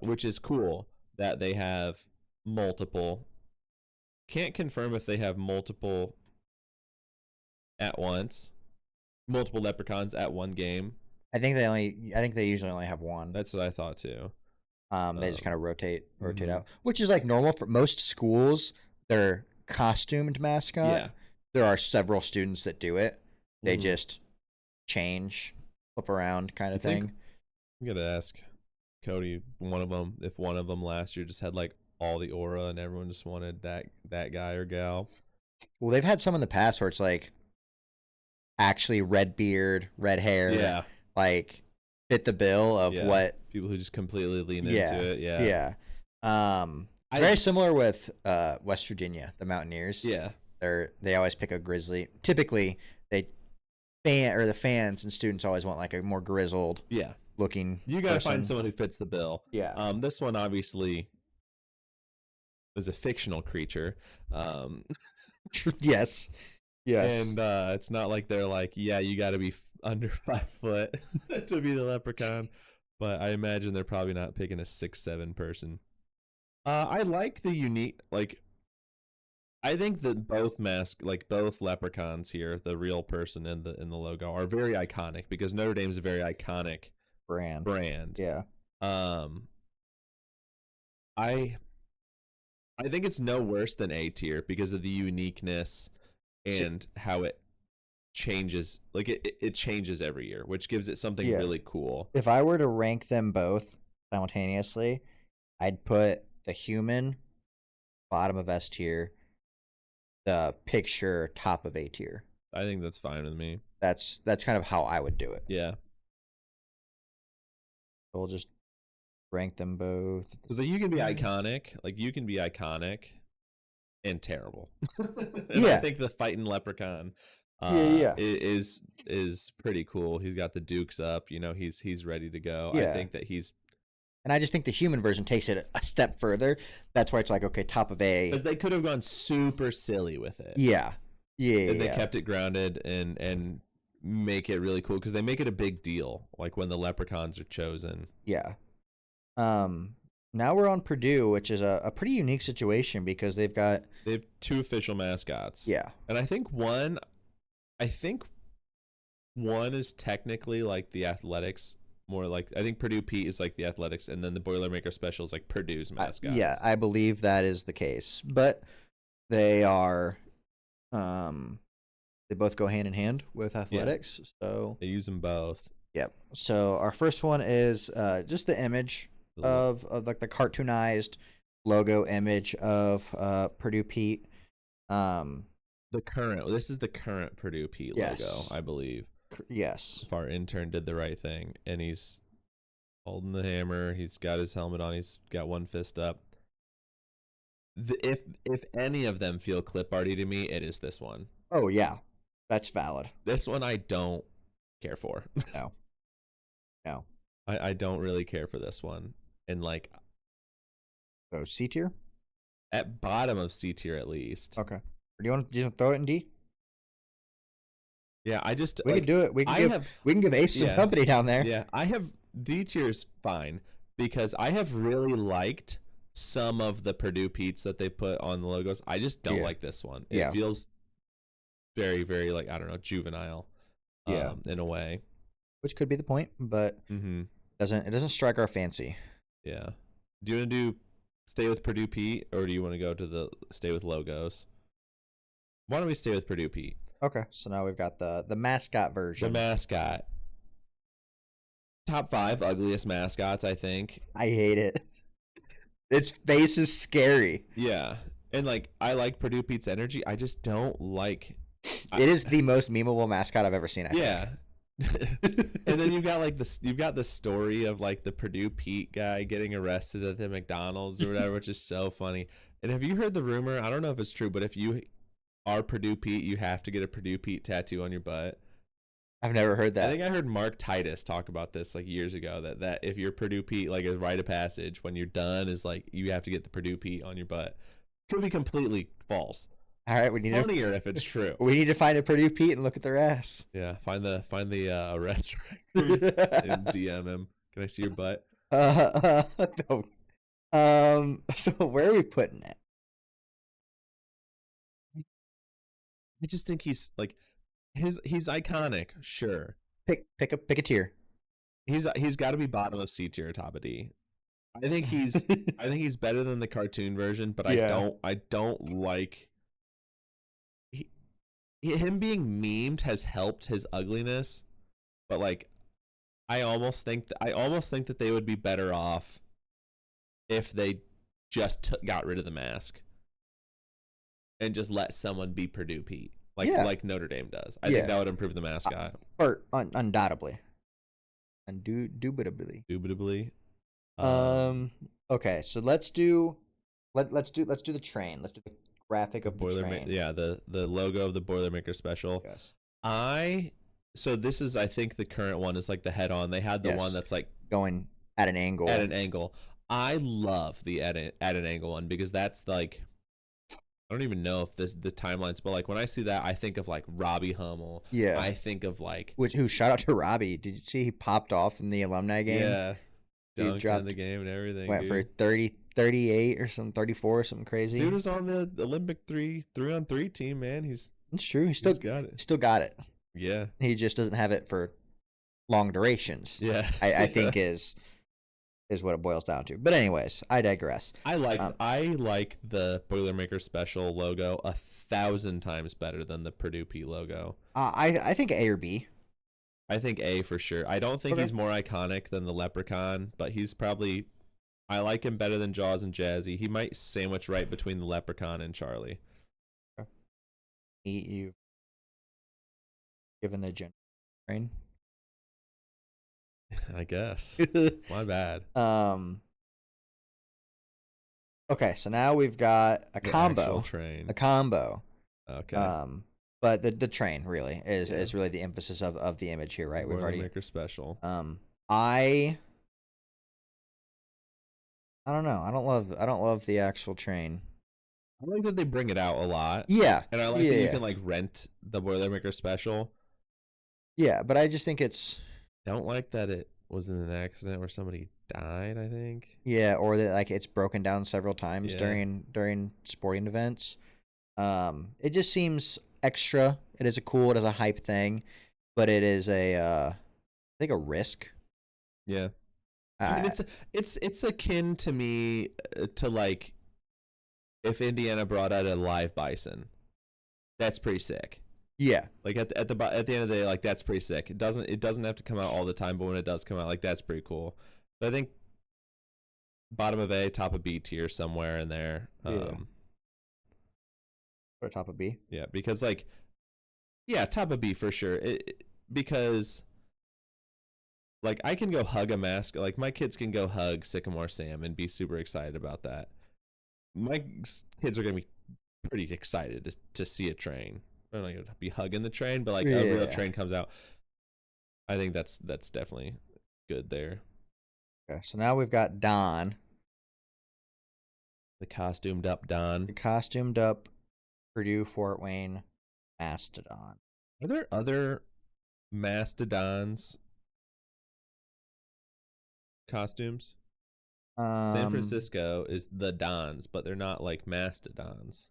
Speaker 1: Which is cool that they have multiple. Can't confirm if they have multiple at once, multiple leprechauns at one game.
Speaker 2: I think they usually only have 1.
Speaker 1: That's what I thought too.
Speaker 2: They just kind of rotate out, which is like normal for most schools. They're costumed mascot.
Speaker 1: Yeah.
Speaker 2: There are several students that do it. They just change, flip around kind of thing.
Speaker 1: I'm going to ask Cody, if one of them last year just had like all the aura and everyone just wanted that guy or gal.
Speaker 2: Well, they've had some in the past where it's like actually red beard, red hair.
Speaker 1: Yeah.
Speaker 2: Like fit the bill of what
Speaker 1: people who just completely lean into it.
Speaker 2: Yeah. Very similar with West Virginia, the Mountaineers.
Speaker 1: Yeah.
Speaker 2: They always pick a grizzly. Typically, the fans and students always want like a more grizzled looking.
Speaker 1: You got to find someone who fits the bill.
Speaker 2: Yeah.
Speaker 1: This one obviously is a fictional creature.
Speaker 2: Yes.
Speaker 1: And it's not like they're like, you got to be under 5 foot to be the leprechaun. But I imagine they're probably not picking a 6'7" person. I like the unique, like I think that both leprechauns here, the real person and the logo, are very iconic because Notre Dame's a very iconic brand.
Speaker 2: Yeah.
Speaker 1: I think it's no worse than A tier because of the uniqueness and how it changes. Like it changes every year, which gives it something really cool.
Speaker 2: If I were to rank them both simultaneously, I'd put the human bottom of S tier, the picture top of A tier.
Speaker 1: I think that's fine with me.
Speaker 2: That's kind of how I would do it.
Speaker 1: Yeah.
Speaker 2: So we'll just rank them both.
Speaker 1: Because you can be iconic. Like you can be iconic and terrible. And
Speaker 2: yeah.
Speaker 1: I think the fighting leprechaun is pretty cool. He's got the dukes up. You know, he's ready to go.
Speaker 2: Yeah.
Speaker 1: I think that he's.
Speaker 2: And I just think the human version takes it a step further. That's why it's like, okay, top of A.
Speaker 1: Because they could have gone super silly with it.
Speaker 2: Yeah.
Speaker 1: And they kept it grounded and make it really cool because they make it a big deal, like when the leprechauns are chosen.
Speaker 2: Yeah. Now we're on Purdue, which is a pretty unique situation because they have
Speaker 1: 2 official mascots.
Speaker 2: Yeah.
Speaker 1: And I think one is technically like the athletics. More like I think Purdue Pete is like the athletics, and then the Boilermaker Special is like Purdue's mascots.
Speaker 2: Yeah, I believe that is the case. But they are, they both go hand in hand with athletics. Yeah. So
Speaker 1: they use them both.
Speaker 2: Yep. So our first one is just the image of like the cartoonized logo image of Purdue Pete.
Speaker 1: This is the current Purdue Pete logo, I believe.
Speaker 2: Yes.
Speaker 1: If our intern did the right thing, and he's holding the hammer, he's got his helmet on, he's got one fist up. If any of them feel clip arty to me, it is this one.
Speaker 2: Oh yeah, that's valid.
Speaker 1: This one I don't care for.
Speaker 2: No.
Speaker 1: I don't really care for this one, and like.
Speaker 2: So C tier.
Speaker 1: At bottom of C tier at least.
Speaker 2: Okay. Or do you want to throw it in D?
Speaker 1: Yeah,
Speaker 2: we can do it. We can give Ace some company down there.
Speaker 1: Yeah, I have D tier's fine because I have really liked some of the Purdue Pete's that they put on the logos. I just don't like this one. It feels very, very like I don't know, juvenile. In a way.
Speaker 2: Which could be the point, but it doesn't strike our fancy.
Speaker 1: Yeah. Do you want to stay with Purdue Pete or do you want to go to stay with logos? Why don't we stay with Purdue Pete?
Speaker 2: Okay, so now we've got the mascot version.
Speaker 1: The mascot. Top 5 ugliest mascots, I think.
Speaker 2: I hate it. Its face is scary.
Speaker 1: Yeah. And like I like Purdue Pete's energy. I just don't like
Speaker 2: it is the most memeable mascot I've ever seen, I
Speaker 1: think. And then you've got the story of like the Purdue Pete guy getting arrested at the McDonald's or whatever, which is so funny. And have you heard the rumor? I don't know if it's true, but if you are Purdue Pete, you have to get a Purdue Pete tattoo on your butt.
Speaker 2: I've never heard that.
Speaker 1: I think I heard Mark Titus talk about this like years ago that if you're Purdue Pete, like a rite of passage when you're done is like you have to get the Purdue Pete on your butt. Could be completely false.
Speaker 2: All right, we need
Speaker 1: funnier if it's true.
Speaker 2: We need to find a Purdue Pete and look at their ass.
Speaker 1: Yeah, find the arrest record and DM him. Can I see your butt?
Speaker 2: No. So where are we putting it?
Speaker 1: I just think he's like he's iconic, sure.
Speaker 2: Pick a tier.
Speaker 1: He's got to be bottom of C tier, top of D. I think he's better than the cartoon version, but I don't like him being memed has helped his ugliness, but like I almost think that they would be better off if they just got rid of the mask and just let someone be Purdue Pete, like Notre Dame does. I think that would improve the mascot.
Speaker 2: Undoubtedly, indubitably. Okay, so let's do the train. Let's do the graphic of the train.
Speaker 1: Yeah, the logo of the Boilermaker Special.
Speaker 2: Yes.
Speaker 1: So this is, I think, the current one is like the head on. They had the one that's like
Speaker 2: going at an angle.
Speaker 1: I love the at an angle one because that's like, I don't even know if the timelines, but like when I see that, I think of like Robbie Hummel.
Speaker 2: Yeah.
Speaker 1: I think of like
Speaker 2: who shout out to Robbie. Did you see he popped off in the alumni game?
Speaker 1: Yeah. Dunked in the game and everything.
Speaker 2: Went for 30 38 or some 34 or something crazy.
Speaker 1: Dude was on the Olympic 3-on-3 team, man.
Speaker 2: It's true. He's
Speaker 1: got it.
Speaker 2: Still got it.
Speaker 1: Yeah.
Speaker 2: He just doesn't have it for long durations.
Speaker 1: Yeah.
Speaker 2: I think is what it boils down to. But anyways, I digress.
Speaker 1: I like the Boilermaker Special logo 1,000 times better than the Purdue P logo.
Speaker 2: I think A or B.
Speaker 1: I think A for sure. I don't think he's more iconic than the Leprechaun, but he's probably. I like him better than Jaws and Jazzy. He might sandwich right between the Leprechaun and Charlie.
Speaker 2: You given the gender train?
Speaker 1: I guess. My bad.
Speaker 2: Okay, so now we've got a combo.
Speaker 1: Train.
Speaker 2: A combo.
Speaker 1: Okay.
Speaker 2: But the train really is really the emphasis of the image here, right? We've already
Speaker 1: Maker Special.
Speaker 2: I don't know. I don't love the actual train.
Speaker 1: I like that they bring it out a lot.
Speaker 2: Yeah.
Speaker 1: And I like that you can like rent the Boilermaker Special.
Speaker 2: Yeah, but I just think it's.
Speaker 1: Don't like that it was in an accident where somebody died, I think.
Speaker 2: Yeah, or that like it's broken down several times during sporting events. It just seems extra. It is a hype thing, but it is I think a risk.
Speaker 1: Yeah. I mean, it's akin to me to like if Indiana brought out a live bison. That's pretty sick.
Speaker 2: Yeah.
Speaker 1: Like at the end of the day, like that's pretty sick. It doesn't have to come out all the time, but when it does come out, like that's pretty cool. But I think bottom of A, top of B tier somewhere in there.
Speaker 2: Or top of B.
Speaker 1: Yeah, because like, yeah, top of B for sure. Because like I can go hug a mascot. Like my kids can go hug Sycamore Sam and be super excited about that. My kids are gonna be pretty excited to see a train. They're not gonna be hugging the train, but like a real train comes out. I think that's definitely good there.
Speaker 2: Okay, so now we've got Don.
Speaker 1: The costumed up Don.
Speaker 2: The costumed up Purdue Fort Wayne Mastodon.
Speaker 1: Are there other Mastodons costumes? San Francisco is the Dons, but they're not like Mastodons.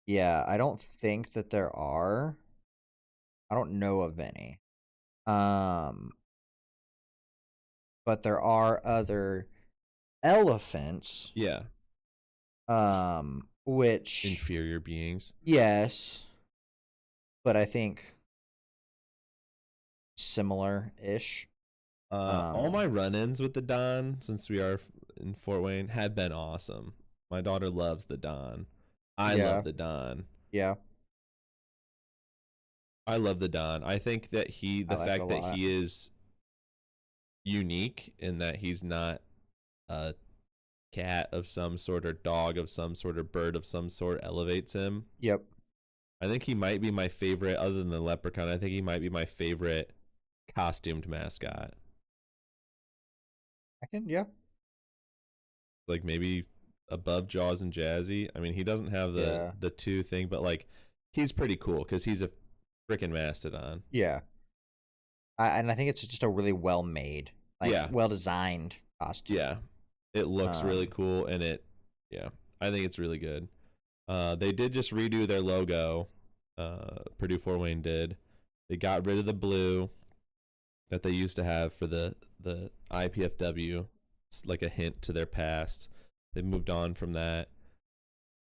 Speaker 2: Yeah, I don't think that there are. I don't know of any. But there are other elephants.
Speaker 1: Yeah.
Speaker 2: Which
Speaker 1: inferior beings.
Speaker 2: Yes. But I think similar-ish.
Speaker 1: All my run-ins with the Don, since we are in Fort Wayne, have been awesome. My daughter loves the Don. I love the Don.
Speaker 2: Yeah.
Speaker 1: I love the Don. I think that the fact that he is unique in that he's not a cat of some sort or dog of some sort or bird of some sort elevates him.
Speaker 2: Yep.
Speaker 1: I think he might be my favorite, other than the Leprechaun. I think he might be my favorite costumed mascot.
Speaker 2: Yeah.
Speaker 1: Like maybe above Jaws and Jazzy. I mean, he doesn't have the two thing, but like he's pretty cool because he's a freaking mastodon.
Speaker 2: Yeah. And I think it's just a really well made, well designed costume.
Speaker 1: Yeah. It looks really cool, and I think it's really good. They did just redo their logo. Purdue Fort Wayne did. They got rid of the blue that they used to have for the IPFW. It's like a hint to their past. They moved on from that.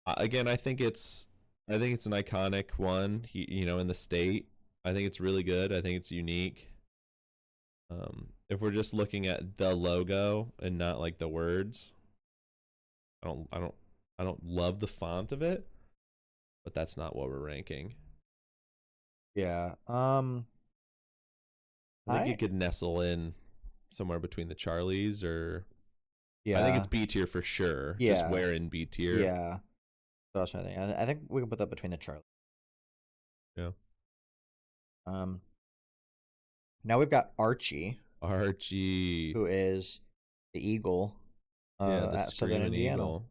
Speaker 1: Again, I think it's an iconic one. In the state, I think it's really good. I think it's unique. If we're just looking at the logo and not like the words, I don't love the font of it, but that's not what we're ranking.
Speaker 2: Yeah.
Speaker 1: I think it could nestle in somewhere between the Charlies or. Yeah. I think it's B tier for sure. Yeah. Just where in B tier.
Speaker 2: Yeah. What else I think? I think we can put that between the Charlies.
Speaker 1: Yeah.
Speaker 2: Now we've got Archie.
Speaker 1: Archie.
Speaker 2: Who is the eagle.
Speaker 1: The
Speaker 2: at Southern Indiana.
Speaker 1: Eagle.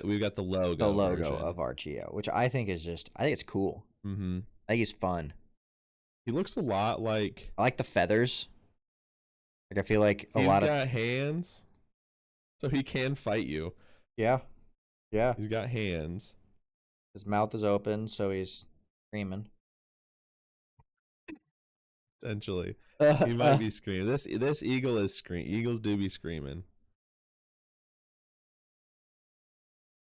Speaker 1: We've got the logo.
Speaker 2: The logo of Archie, which I think is I think it's cool.
Speaker 1: Mm-hmm.
Speaker 2: I think he's fun.
Speaker 1: He looks a lot like.
Speaker 2: I like the feathers. Like I feel like
Speaker 1: he's got hands. So he can fight you.
Speaker 2: Yeah. Yeah.
Speaker 1: He's got hands.
Speaker 2: His mouth is open, so he's screaming.
Speaker 1: Essentially, he might be screaming. This eagle is screaming. Eagles do be screaming.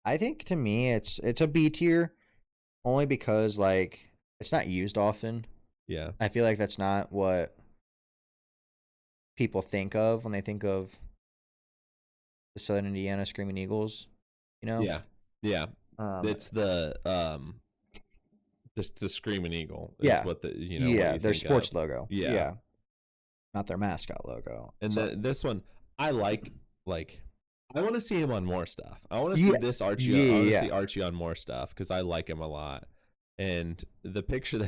Speaker 2: I think to me it's a B tier only because like it's not used often.
Speaker 1: Yeah.
Speaker 2: I feel like that's not what people think of when they think of the Southern Indiana Screaming Eagles, you know?
Speaker 1: Yeah. Yeah.
Speaker 2: Um,
Speaker 1: It's the screaming eagle is
Speaker 2: yeah.
Speaker 1: what the what
Speaker 2: Yeah,
Speaker 1: you
Speaker 2: their
Speaker 1: think
Speaker 2: sports
Speaker 1: of.
Speaker 2: logo.
Speaker 1: Yeah.
Speaker 2: Yeah. Not their mascot logo.
Speaker 1: And
Speaker 2: So,
Speaker 1: this one I like I want to see him on more stuff. I want to see
Speaker 2: yeah.
Speaker 1: this Archie.
Speaker 2: Yeah,
Speaker 1: I want to
Speaker 2: yeah.
Speaker 1: see Archie on more stuff because I like him a lot. And the picture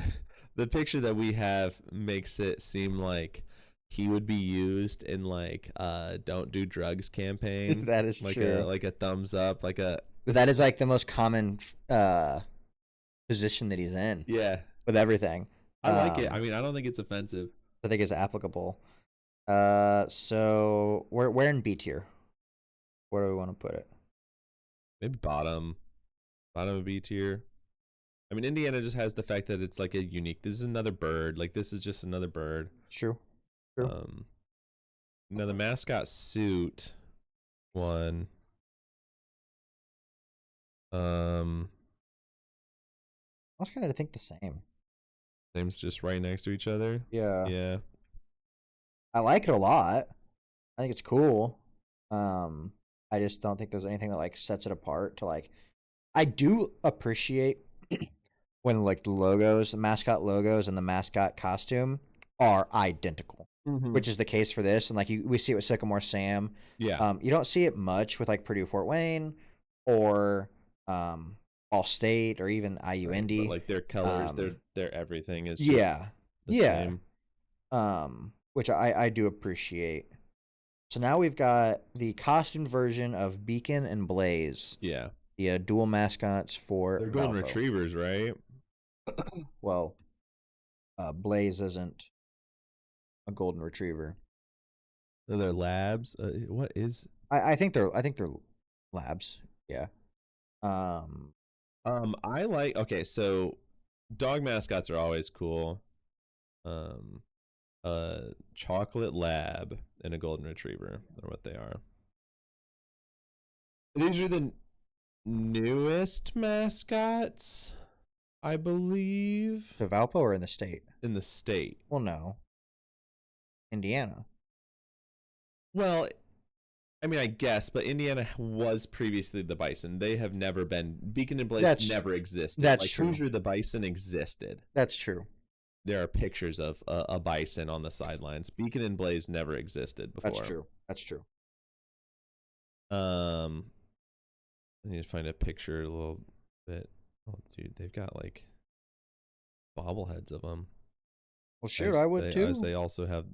Speaker 1: that we have makes it seem like he would be used in like don't do drugs campaign.
Speaker 2: That is
Speaker 1: like
Speaker 2: true.
Speaker 1: like a thumbs up, like a
Speaker 2: That is like the most common position that he's in
Speaker 1: yeah.
Speaker 2: with everything.
Speaker 1: I like it. I mean, I don't think it's offensive.
Speaker 2: I think it's applicable. So we're in B tier. Where do we want to put it?
Speaker 1: Maybe bottom of B tier. I mean, Indiana just has the fact that it's like a unique. This is another bird. Like this is just another bird.
Speaker 2: True.
Speaker 1: Now the mascot suit one. I
Speaker 2: was kind of think the same.
Speaker 1: Names just right next to each other.
Speaker 2: Yeah.
Speaker 1: Yeah.
Speaker 2: I like it a lot. I think it's cool. I just don't think there's anything that like sets it apart to like. I do appreciate when like the logos, the mascot logos, and the mascot costume are identical, which is the case for this. And like we see it with Sycamore Sam.
Speaker 1: Yeah.
Speaker 2: You don't see it much with like Purdue Fort Wayne or All State or even IU Indy.
Speaker 1: But like their colors, their everything is just
Speaker 2: the same. Which I do appreciate. So now we've got the costumed version of Beacon and Blaze.
Speaker 1: Yeah.
Speaker 2: The dual mascots for
Speaker 1: they're golden
Speaker 2: Valpo.
Speaker 1: retrievers, right?
Speaker 2: Well, Blaze isn't a golden retriever.
Speaker 1: They're labs. What is?
Speaker 2: I think they're labs. Yeah.
Speaker 1: I like. Okay, so dog mascots are always cool. A chocolate lab and a golden retriever are what they are. These are the newest mascots, I believe.
Speaker 2: To Valpo or in the state?
Speaker 1: In the state.
Speaker 2: Well, no. Indiana.
Speaker 1: Well, I mean, I guess, but Indiana was previously the Bison. They have never been. Beacon and Blaze never existed.
Speaker 2: That's
Speaker 1: like,
Speaker 2: true.
Speaker 1: Hoosier the Bison existed.
Speaker 2: That's true.
Speaker 1: There are pictures of a bison on the sidelines. Beacon and Blaze never existed before.
Speaker 2: That's true. That's true.
Speaker 1: I need to find a picture a little bit. Oh, dude, they've got like bobbleheads of them.
Speaker 2: Well, sure, I would too.
Speaker 1: As they also have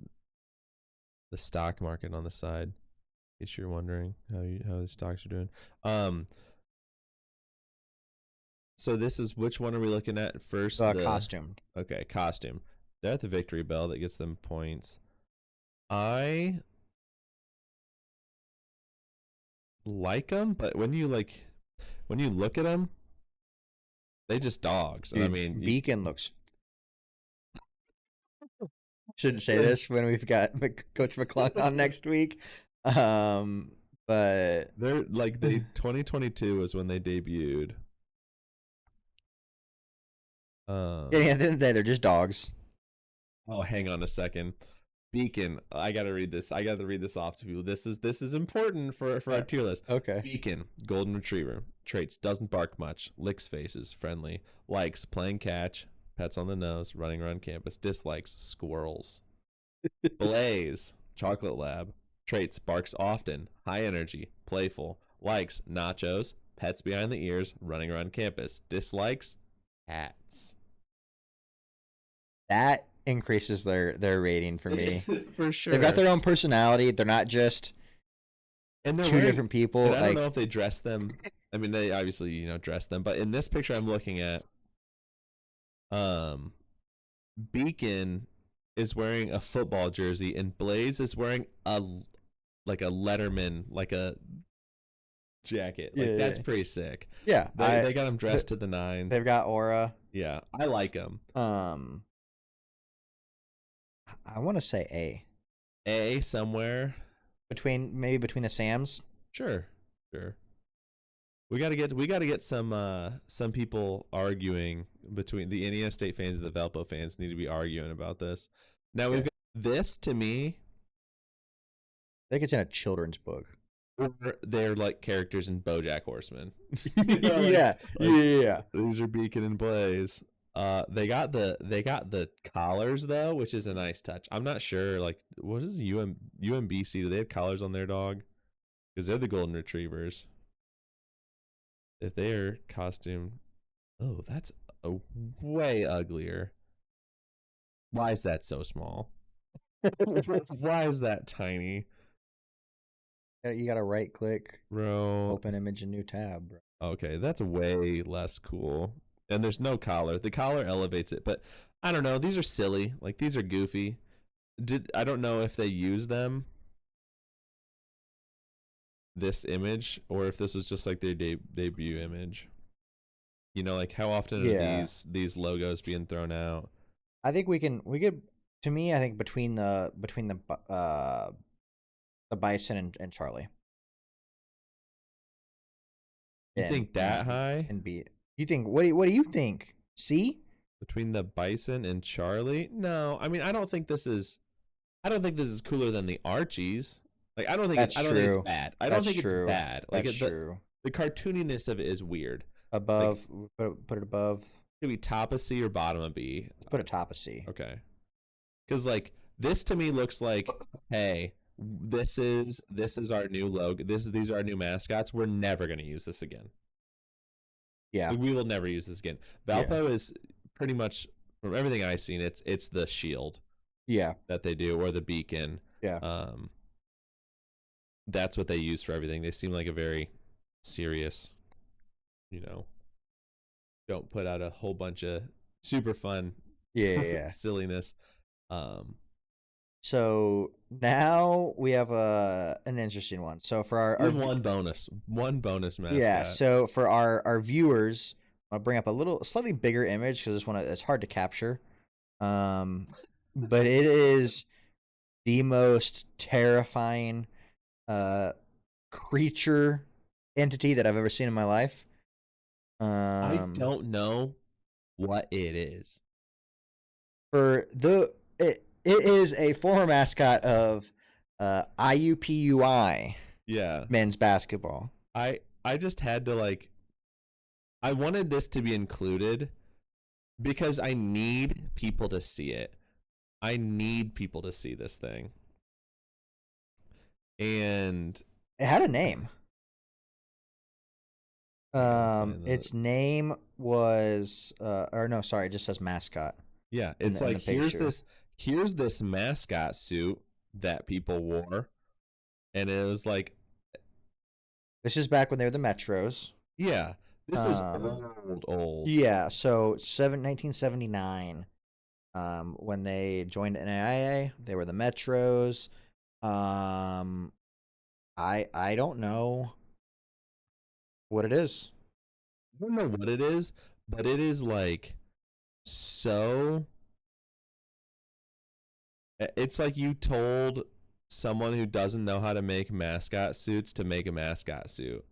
Speaker 1: the stock market on the side. In case you're wondering how the stocks are doing. So this is, which one are we looking at first?
Speaker 2: Costumed.
Speaker 1: Okay, costume. They're at the victory bell that gets them points. I like them, but when you look at them, they just dogs.
Speaker 2: Dude,
Speaker 1: I mean,
Speaker 2: Beacon looks. Shouldn't say this when we've got Coach McClung on next week. But
Speaker 1: they're like 2022 is when they debuted.
Speaker 2: yeah, at the end of the day, they're just dogs.
Speaker 1: Oh, hang on a second. Beacon, I gotta read this. I gotta read this off to people. This is important for our tier list.
Speaker 2: Okay.
Speaker 1: Beacon, golden retriever. Traits: doesn't bark much, licks faces, friendly, likes playing catch, pets on the nose, running around campus. Dislikes squirrels. Blaze, chocolate lab. Traits: barks often, high energy, playful, likes nachos, pets behind the ears, running around campus. Dislikes cats.
Speaker 2: That increases their rating for me.
Speaker 1: For sure.
Speaker 2: They've got their own personality. They're not just
Speaker 1: and they're
Speaker 2: two different people.
Speaker 1: I don't know if they dress them. I mean, they obviously, dress them. But in this picture I'm looking at, Beacon is wearing a football jersey and Blaze is wearing Letterman, like a jacket. Like that's pretty sick.
Speaker 2: Yeah,
Speaker 1: they got him dressed to the nines.
Speaker 2: They've got aura.
Speaker 1: Yeah, I like them.
Speaker 2: I want to say
Speaker 1: A somewhere
Speaker 2: between the Sams.
Speaker 1: Sure. We gotta get some people arguing between the Indiana State fans and the Valpo fans need to be arguing about this. Now we've got this to me.
Speaker 2: I think it's in a children's book.
Speaker 1: Or they're like characters in BoJack Horseman.
Speaker 2: Yeah.
Speaker 1: These are Beacon and Blaze. They got the collars though, which is a nice touch. I'm not sure, like, what is UMBC? Do they have collars on their dog? Because they're the golden retrievers. If they're costume, oh, that's way uglier. Why is that so small? Why is that tiny?
Speaker 2: You gotta right click,
Speaker 1: bro.
Speaker 2: Open image, and new tab, bro.
Speaker 1: Okay, that's way less cool. And there's no collar. The collar elevates it, but I don't know. These are silly. Like, these are goofy. I don't know if they use them, this image, or if this is just like their debut image. You know, like how often are these logos being thrown out?
Speaker 2: I think we could. To me, I think between the Bison and Charlie.
Speaker 1: You think that high?
Speaker 2: And B. You think what do you think? C?
Speaker 1: Between the Bison and Charlie? No, I mean I don't think this is cooler than the Archies. Like I don't think it's bad. I don't think it's bad. Like
Speaker 2: That's true.
Speaker 1: The cartooniness of it is weird.
Speaker 2: Above, like, put it above.
Speaker 1: Could be top of C or bottom of B.
Speaker 2: Put it top of C.
Speaker 1: Okay. Because like this to me looks like, hey, this is our new logo. These are our new mascots. We're never gonna use this again.
Speaker 2: Yeah.
Speaker 1: We will never use this again. Valpo is pretty much, from everything I've seen, it's the shield.
Speaker 2: Yeah.
Speaker 1: That they do, or the beacon.
Speaker 2: Yeah.
Speaker 1: That's what they use for everything. They seem like a very serious, don't put out a whole bunch of super fun silliness.
Speaker 2: So now we have an interesting one. So for our
Speaker 1: one bonus mascot.
Speaker 2: Yeah. So for our viewers, I'll bring up a slightly bigger image because it's hard to capture. But it is the most terrifying creature entity that I've ever seen in my life.
Speaker 1: I don't know what it is.
Speaker 2: It is a former mascot of IUPUI.
Speaker 1: Yeah.
Speaker 2: Men's basketball.
Speaker 1: I just had to I wanted this to be included because I need people to see it. I need people to see this thing. And
Speaker 2: it had a name. Its name was it just says mascot.
Speaker 1: Yeah, it's here's this mascot suit that people wore, and it was like,
Speaker 2: this is back when they were the Metros.
Speaker 1: Yeah, this is old.
Speaker 2: Yeah, so 1979, when they joined NAIA, they were the Metros. I don't know what it is.
Speaker 1: I don't know what it is, but it is like so. It's like you told someone who doesn't know how to make mascot suits to make a mascot suit.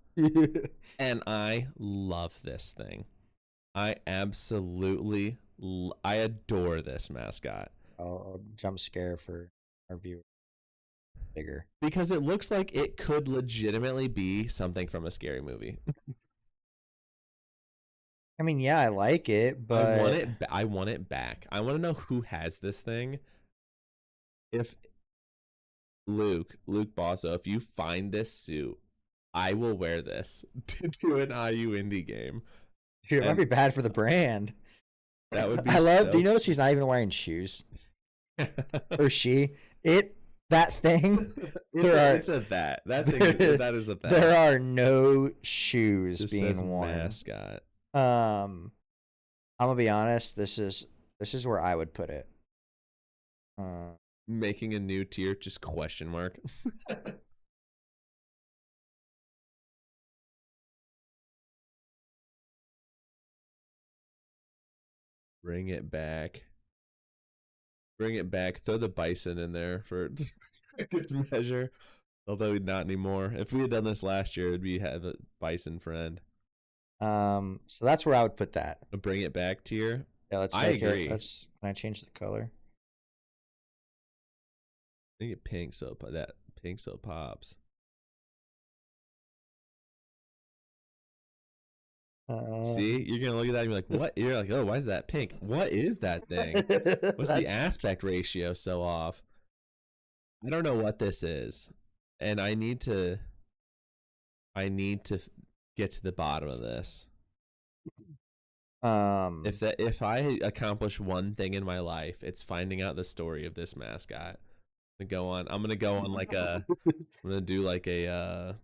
Speaker 1: And I love this thing. I absolutely I adore this mascot.
Speaker 2: I'll jump scare for our viewers. Bigger. Because
Speaker 1: it looks like it could legitimately be something from a scary movie.
Speaker 2: I mean, yeah, I like it, but
Speaker 1: I want it back. I want to know who has this thing. If Luke Bosso, if you find this suit, I will wear this to an IU indie game.
Speaker 2: Dude, it might be bad for the brand.
Speaker 1: That would be.
Speaker 2: Do you notice he's not even wearing shoes? Or she? That thing.
Speaker 1: That is a that.
Speaker 2: There are no shoes
Speaker 1: just
Speaker 2: being
Speaker 1: says
Speaker 2: worn.
Speaker 1: Mascot.
Speaker 2: I'm gonna be honest. This is where I would put it.
Speaker 1: Making a new tier, just question mark. Bring it back. Bring it back. Throw the bison in there for good measure. Although not anymore. If we had done this last year, it'd be have a bison friend.
Speaker 2: So that's where I would put that.
Speaker 1: A bring it back tier.
Speaker 2: Yeah, let's
Speaker 1: I
Speaker 2: make
Speaker 1: agree.
Speaker 2: it. Can I change the color?
Speaker 1: I think it pink so it pops. See, you're gonna look at that and be like, "What?" You're like, "Oh, why is that pink? What is that thing? What's the aspect ratio so off?" I don't know what this is, and I need to get to the bottom of this. If I accomplish one thing in my life, it's finding out the story of this mascot. I'm gonna go on like I'm gonna do like a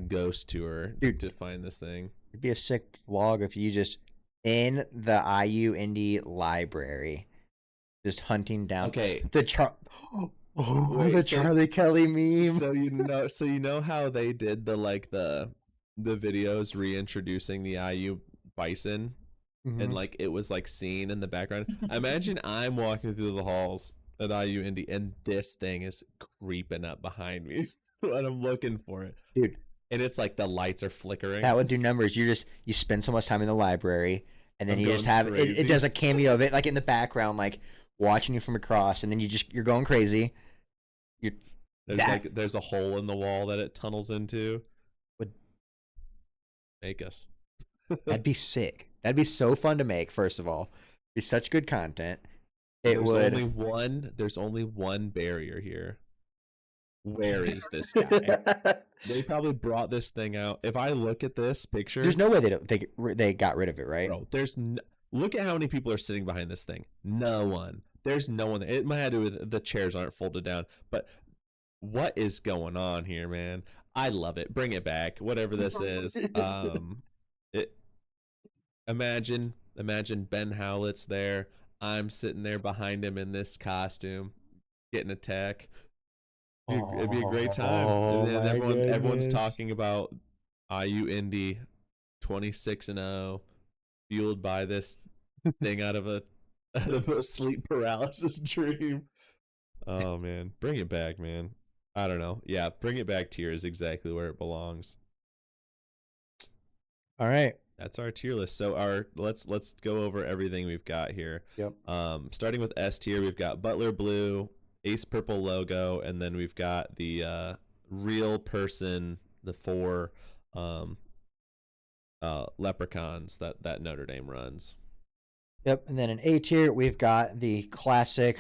Speaker 1: ghost tour, dude, to find this thing.
Speaker 2: It'd be a sick vlog if you just in the IU Indie library, just hunting down the Charlie Kelly meme.
Speaker 1: So you know how they did the videos reintroducing the IU bison, and like it was like seen in the background. Imagine I'm walking through the halls at IU Indy, and this thing is creeping up behind me, and I'm looking for it,
Speaker 2: dude.
Speaker 1: And it's like the lights are flickering.
Speaker 2: That would do numbers. You spend so much time in the library, and then you just have it does a cameo of it like in the background, like watching you from across, and then you're going crazy.
Speaker 1: There's a hole in the wall that it tunnels into. Would make us.
Speaker 2: That'd be sick. That'd be so fun to make. First of all, it'd be such good content.
Speaker 1: There's only one barrier here. Where is this guy? They probably brought this thing out. If I look at this picture,
Speaker 2: there's no way they got rid of it, right?
Speaker 1: Bro, look at how many people are sitting behind this thing. No one. There's no one. It might have to do with the chairs aren't folded down, but what is going on here, man? I love it. Bring it back. Whatever this is. Imagine Ben Howlett's there. I'm sitting there behind him in this costume, getting a tech. It'd be a great time. And everyone's talking about IU Indy 26-0, fueled by this thing out of a sleep paralysis dream. Oh man, bring it back, man. I don't know. Yeah, bring it back tier is exactly where it belongs.
Speaker 2: All right.
Speaker 1: That's our tier list. So let's go over everything we've got here.
Speaker 2: Yep.
Speaker 1: Starting with S tier, we've got Butler Blue, Ace Purple logo, and then we've got the real person, the 4 leprechauns that Notre Dame runs.
Speaker 2: Yep. And then in A tier, we've got the classic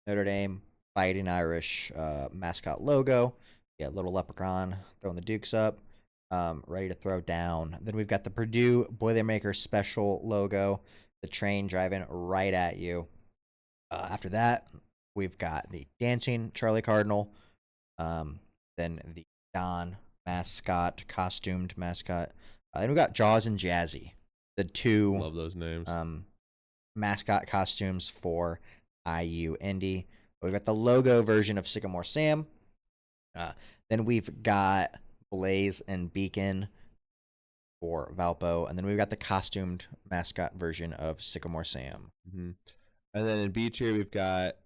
Speaker 2: Notre Dame Fighting Irish mascot logo. Yeah, little leprechaun throwing the dukes up, ready to throw down. Then we've got the Purdue Boilermaker special logo, the train driving right at you. After that, we've got the dancing Charlie Cardinal, then the Don mascot, costumed mascot. Then we've got Jaws and Jazzy, the 2
Speaker 1: love those names.
Speaker 2: Mascot costumes for IU Indy. We've got the logo version of Sycamore Sam. Then we've got Blaze and Beacon for Valpo, and then we've got the costumed mascot version of Sycamore Sam.
Speaker 1: Mm-hmm. And then in B tier, we've got,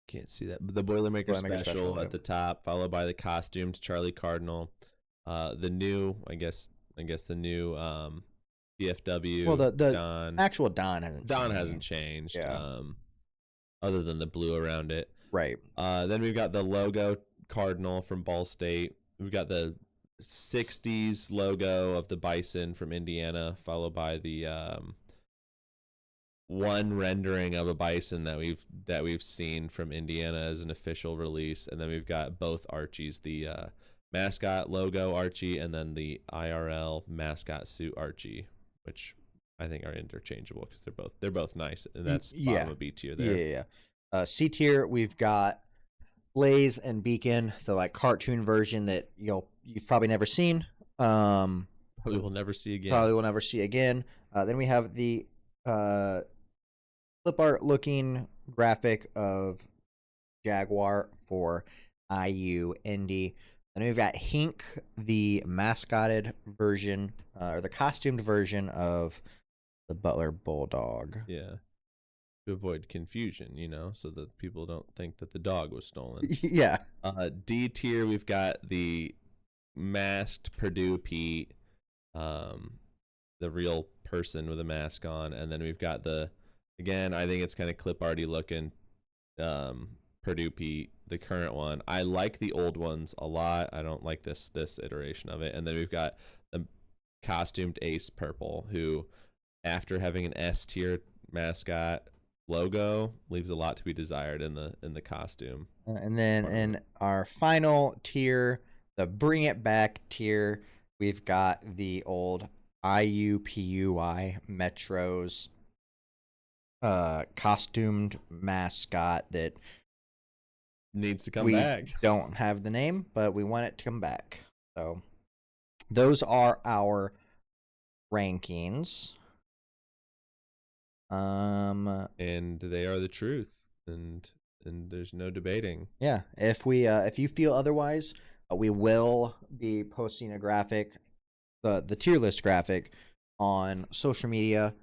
Speaker 1: can't see that, the Boilermaker special at the top, followed by the costumed Charlie Cardinal. The new, I guess the new DFW.
Speaker 2: Well, the
Speaker 1: Don,
Speaker 2: actual Don hasn't
Speaker 1: changed.
Speaker 2: Yeah.
Speaker 1: Other than the blue around it.
Speaker 2: Right.
Speaker 1: Then we've got the logo Cardinal from Ball State. We've got the 60s logo of the Bison from Indiana, followed by the one rendering of a bison that we've seen from Indiana as an official release, and then we've got both Archies, the mascot logo Archie, and then the IRL mascot suit Archie, which I think are interchangeable because they're both nice, and that's bottom of B tier there.
Speaker 2: Yeah. C tier, we've got Blaze and Beacon, the like cartoon version that you've probably never seen.
Speaker 1: Probably will never see again.
Speaker 2: Then we have the clip art looking graphic of Jaguar for IU Indy. And we've got Hink, the mascotted version or the costumed version of The Butler Bulldog.
Speaker 1: Yeah. To avoid confusion, so that people don't think that the dog was stolen.
Speaker 2: Yeah.
Speaker 1: D tier, we've got the masked Purdue Pete, the real person with a mask on, and then we've got again, I think it's kind of clip arty looking, Purdue Pete, the current one. I like the old ones a lot. I don't like this iteration of it. And then we've got the costumed Ace Purple, who, after having an S tier mascot logo, leaves a lot to be desired in the costume.
Speaker 2: And then in our final tier, the Bring It Back tier, we've got the old IUPUI Metros costumed mascot that
Speaker 1: needs to come back.
Speaker 2: We don't have the name, but we want it to come back. So those are our rankings.
Speaker 1: And they are the truth, and there's no debating.
Speaker 2: Yeah, if you feel otherwise, we will be posting a graphic, the tier list graphic, on social media in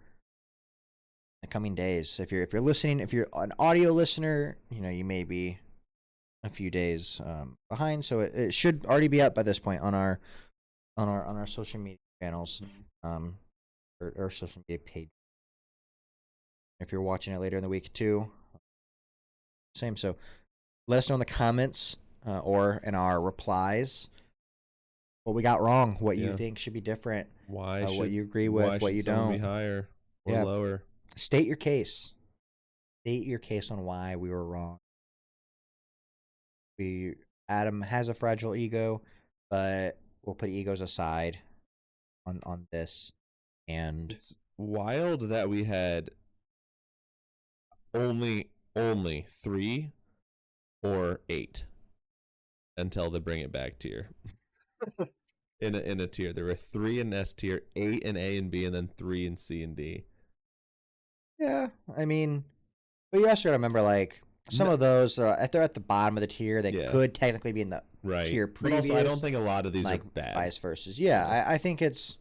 Speaker 2: the coming days. If you're listening, if you're an audio listener, you may be a few days behind, so it should already be up by this point on our social media channels, or social media page. If you're watching it later in the week too, same. So let us know in the comments or in our replies what we got wrong, what you think should be different, what you agree with, what you don't.
Speaker 1: Be higher or lower.
Speaker 2: State your case. State your case on why we were wrong. Adam has a fragile ego, but we'll put egos aside on this. And
Speaker 1: it's wild that we had only 3 or 8 until the Bring It Back tier. in a tier, there were 3 in S tier, 8 in A and B, and then 3 in C and D.
Speaker 2: Yeah, I mean, but you also gotta remember, like, some of those they're at the bottom of the tier. They could technically be in the tier previous.
Speaker 1: But also, I don't think a lot of these
Speaker 2: are
Speaker 1: bad.
Speaker 2: Vice versa. Yeah, I think it's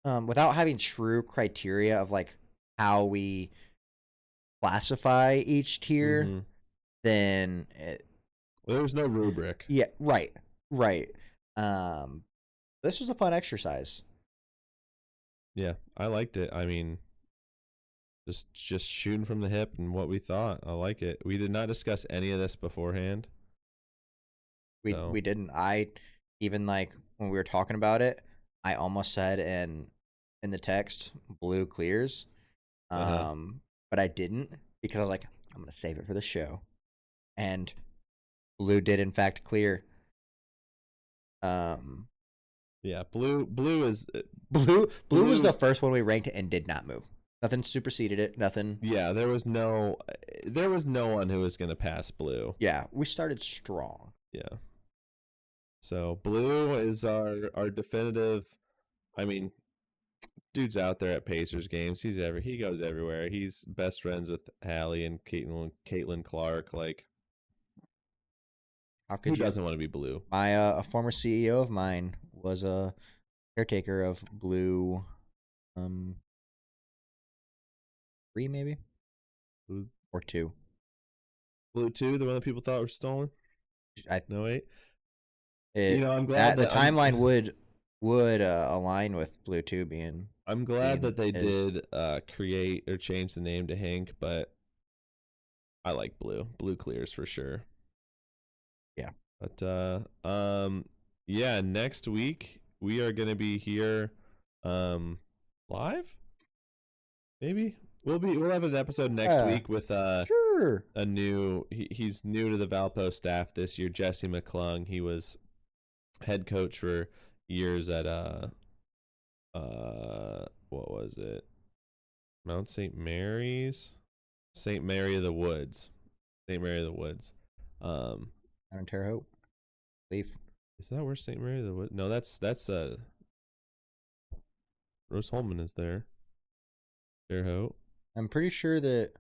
Speaker 2: without having true criteria of like how we classify each tier, then
Speaker 1: there's no rubric.
Speaker 2: Yeah, right. This was a fun exercise.
Speaker 1: Yeah, I liked it. I mean, just shooting from the hip and what we thought. I like it. We did not discuss any of this beforehand.
Speaker 2: We didn't. I even, like, when we were talking about it, I almost said in the text blue clears. But I didn't, because I was like, I'm gonna save it for the show. And blue did in fact clear.
Speaker 1: Yeah, blue is
Speaker 2: blue was the first one we ranked and did not move. Nothing superseded it. Nothing.
Speaker 1: Yeah, there was no one who was gonna pass blue.
Speaker 2: Yeah, we started strong.
Speaker 1: Yeah. So blue is our definitive. I mean, dude's out there at Pacers games. He goes everywhere. He's best friends with Hallie and Caitlin Clark. Like, who doesn't want to be blue?
Speaker 2: My a former CEO of mine was a caretaker of blue. 3 maybe, blue or 2.
Speaker 1: Blue 2, the one that people thought were stolen. No, wait.
Speaker 2: I'm glad that the timeline would align with blue 2 being.
Speaker 1: I'm glad that they did create or change the name to Hank, but I like blue. Blue clears for sure.
Speaker 2: Yeah.
Speaker 1: But yeah, next week we are gonna be here live. Maybe we'll have an episode next week with
Speaker 2: sure.
Speaker 1: a new he's new to the Valpo staff this year, Jesse McClung. He was head coach for years at what was it? Mount St. Mary's? St. Mary of the Woods. St. Mary of the Woods.
Speaker 2: In Terre Haute. Leaf.
Speaker 1: Is that where St. Mary of the Woods? No, that's Rose Holman is there. Terre Haute.
Speaker 2: I'm pretty sure that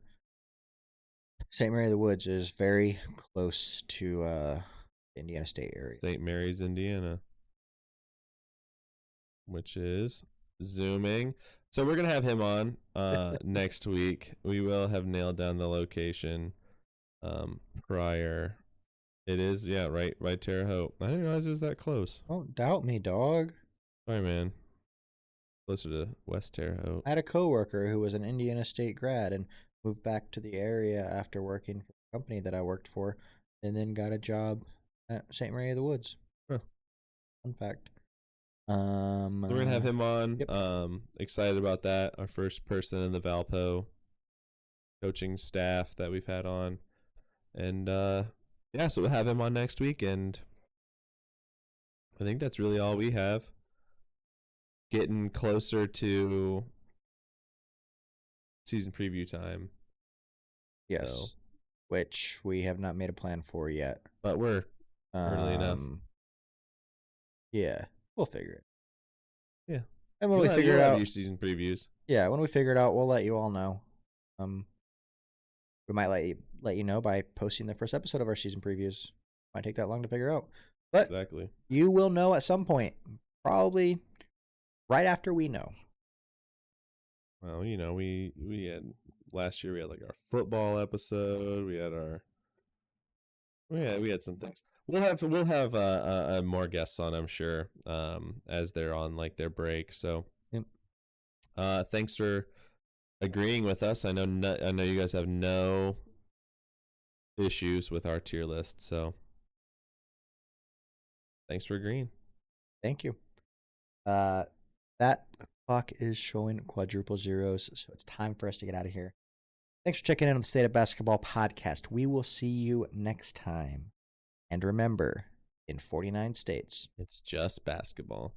Speaker 2: St. Mary of the Woods is very close to the Indiana State area.
Speaker 1: St. Mary's, Indiana. Which is zooming. So we're gonna have him on next week. We will have nailed down the location prior. It is, yeah, right Terre Haute. I didn't realize it was that close.
Speaker 2: Don't doubt me, dog.
Speaker 1: Sorry, man. Closer to West Terre Haute.
Speaker 2: I had a coworker who was an Indiana State grad and moved back to the area after working for the company that I worked for, and then got a job at St. Mary of the Woods.
Speaker 1: Huh.
Speaker 2: Fun fact.
Speaker 1: So we're gonna have him on.
Speaker 2: Yep.
Speaker 1: Excited about that. Our first person in the Valpo coaching staff that we've had on, and yeah, so we'll have him on next week, and I think that's really all we have. Getting closer to season preview time.
Speaker 2: Yes. So, which we have not made a plan for yet.
Speaker 1: But we're early enough.
Speaker 2: Yeah, we'll figure it.
Speaker 1: Yeah.
Speaker 2: And when we figure it out,
Speaker 1: your season previews.
Speaker 2: Yeah, when we figure it out, we'll let you all know. We might let you know by posting the first episode of our season previews. Might take that long to figure out, but
Speaker 1: exactly,
Speaker 2: you will know at some point, probably right after we know.
Speaker 1: Well, you know, we had last year. We had like our football episode. We had some things. We'll have more guests on, I'm sure, as they're on like their break. So,
Speaker 2: yep.
Speaker 1: Thanks for agreeing with us. I know you guys have no issues with our tier list, so thanks for agreeing.
Speaker 2: Thank you. That clock is showing quadruple zeros, so it's time for us to get out of here. Thanks for checking in on the State of Basketball podcast. We will see you next time. And remember, in 49 states,
Speaker 1: it's just basketball.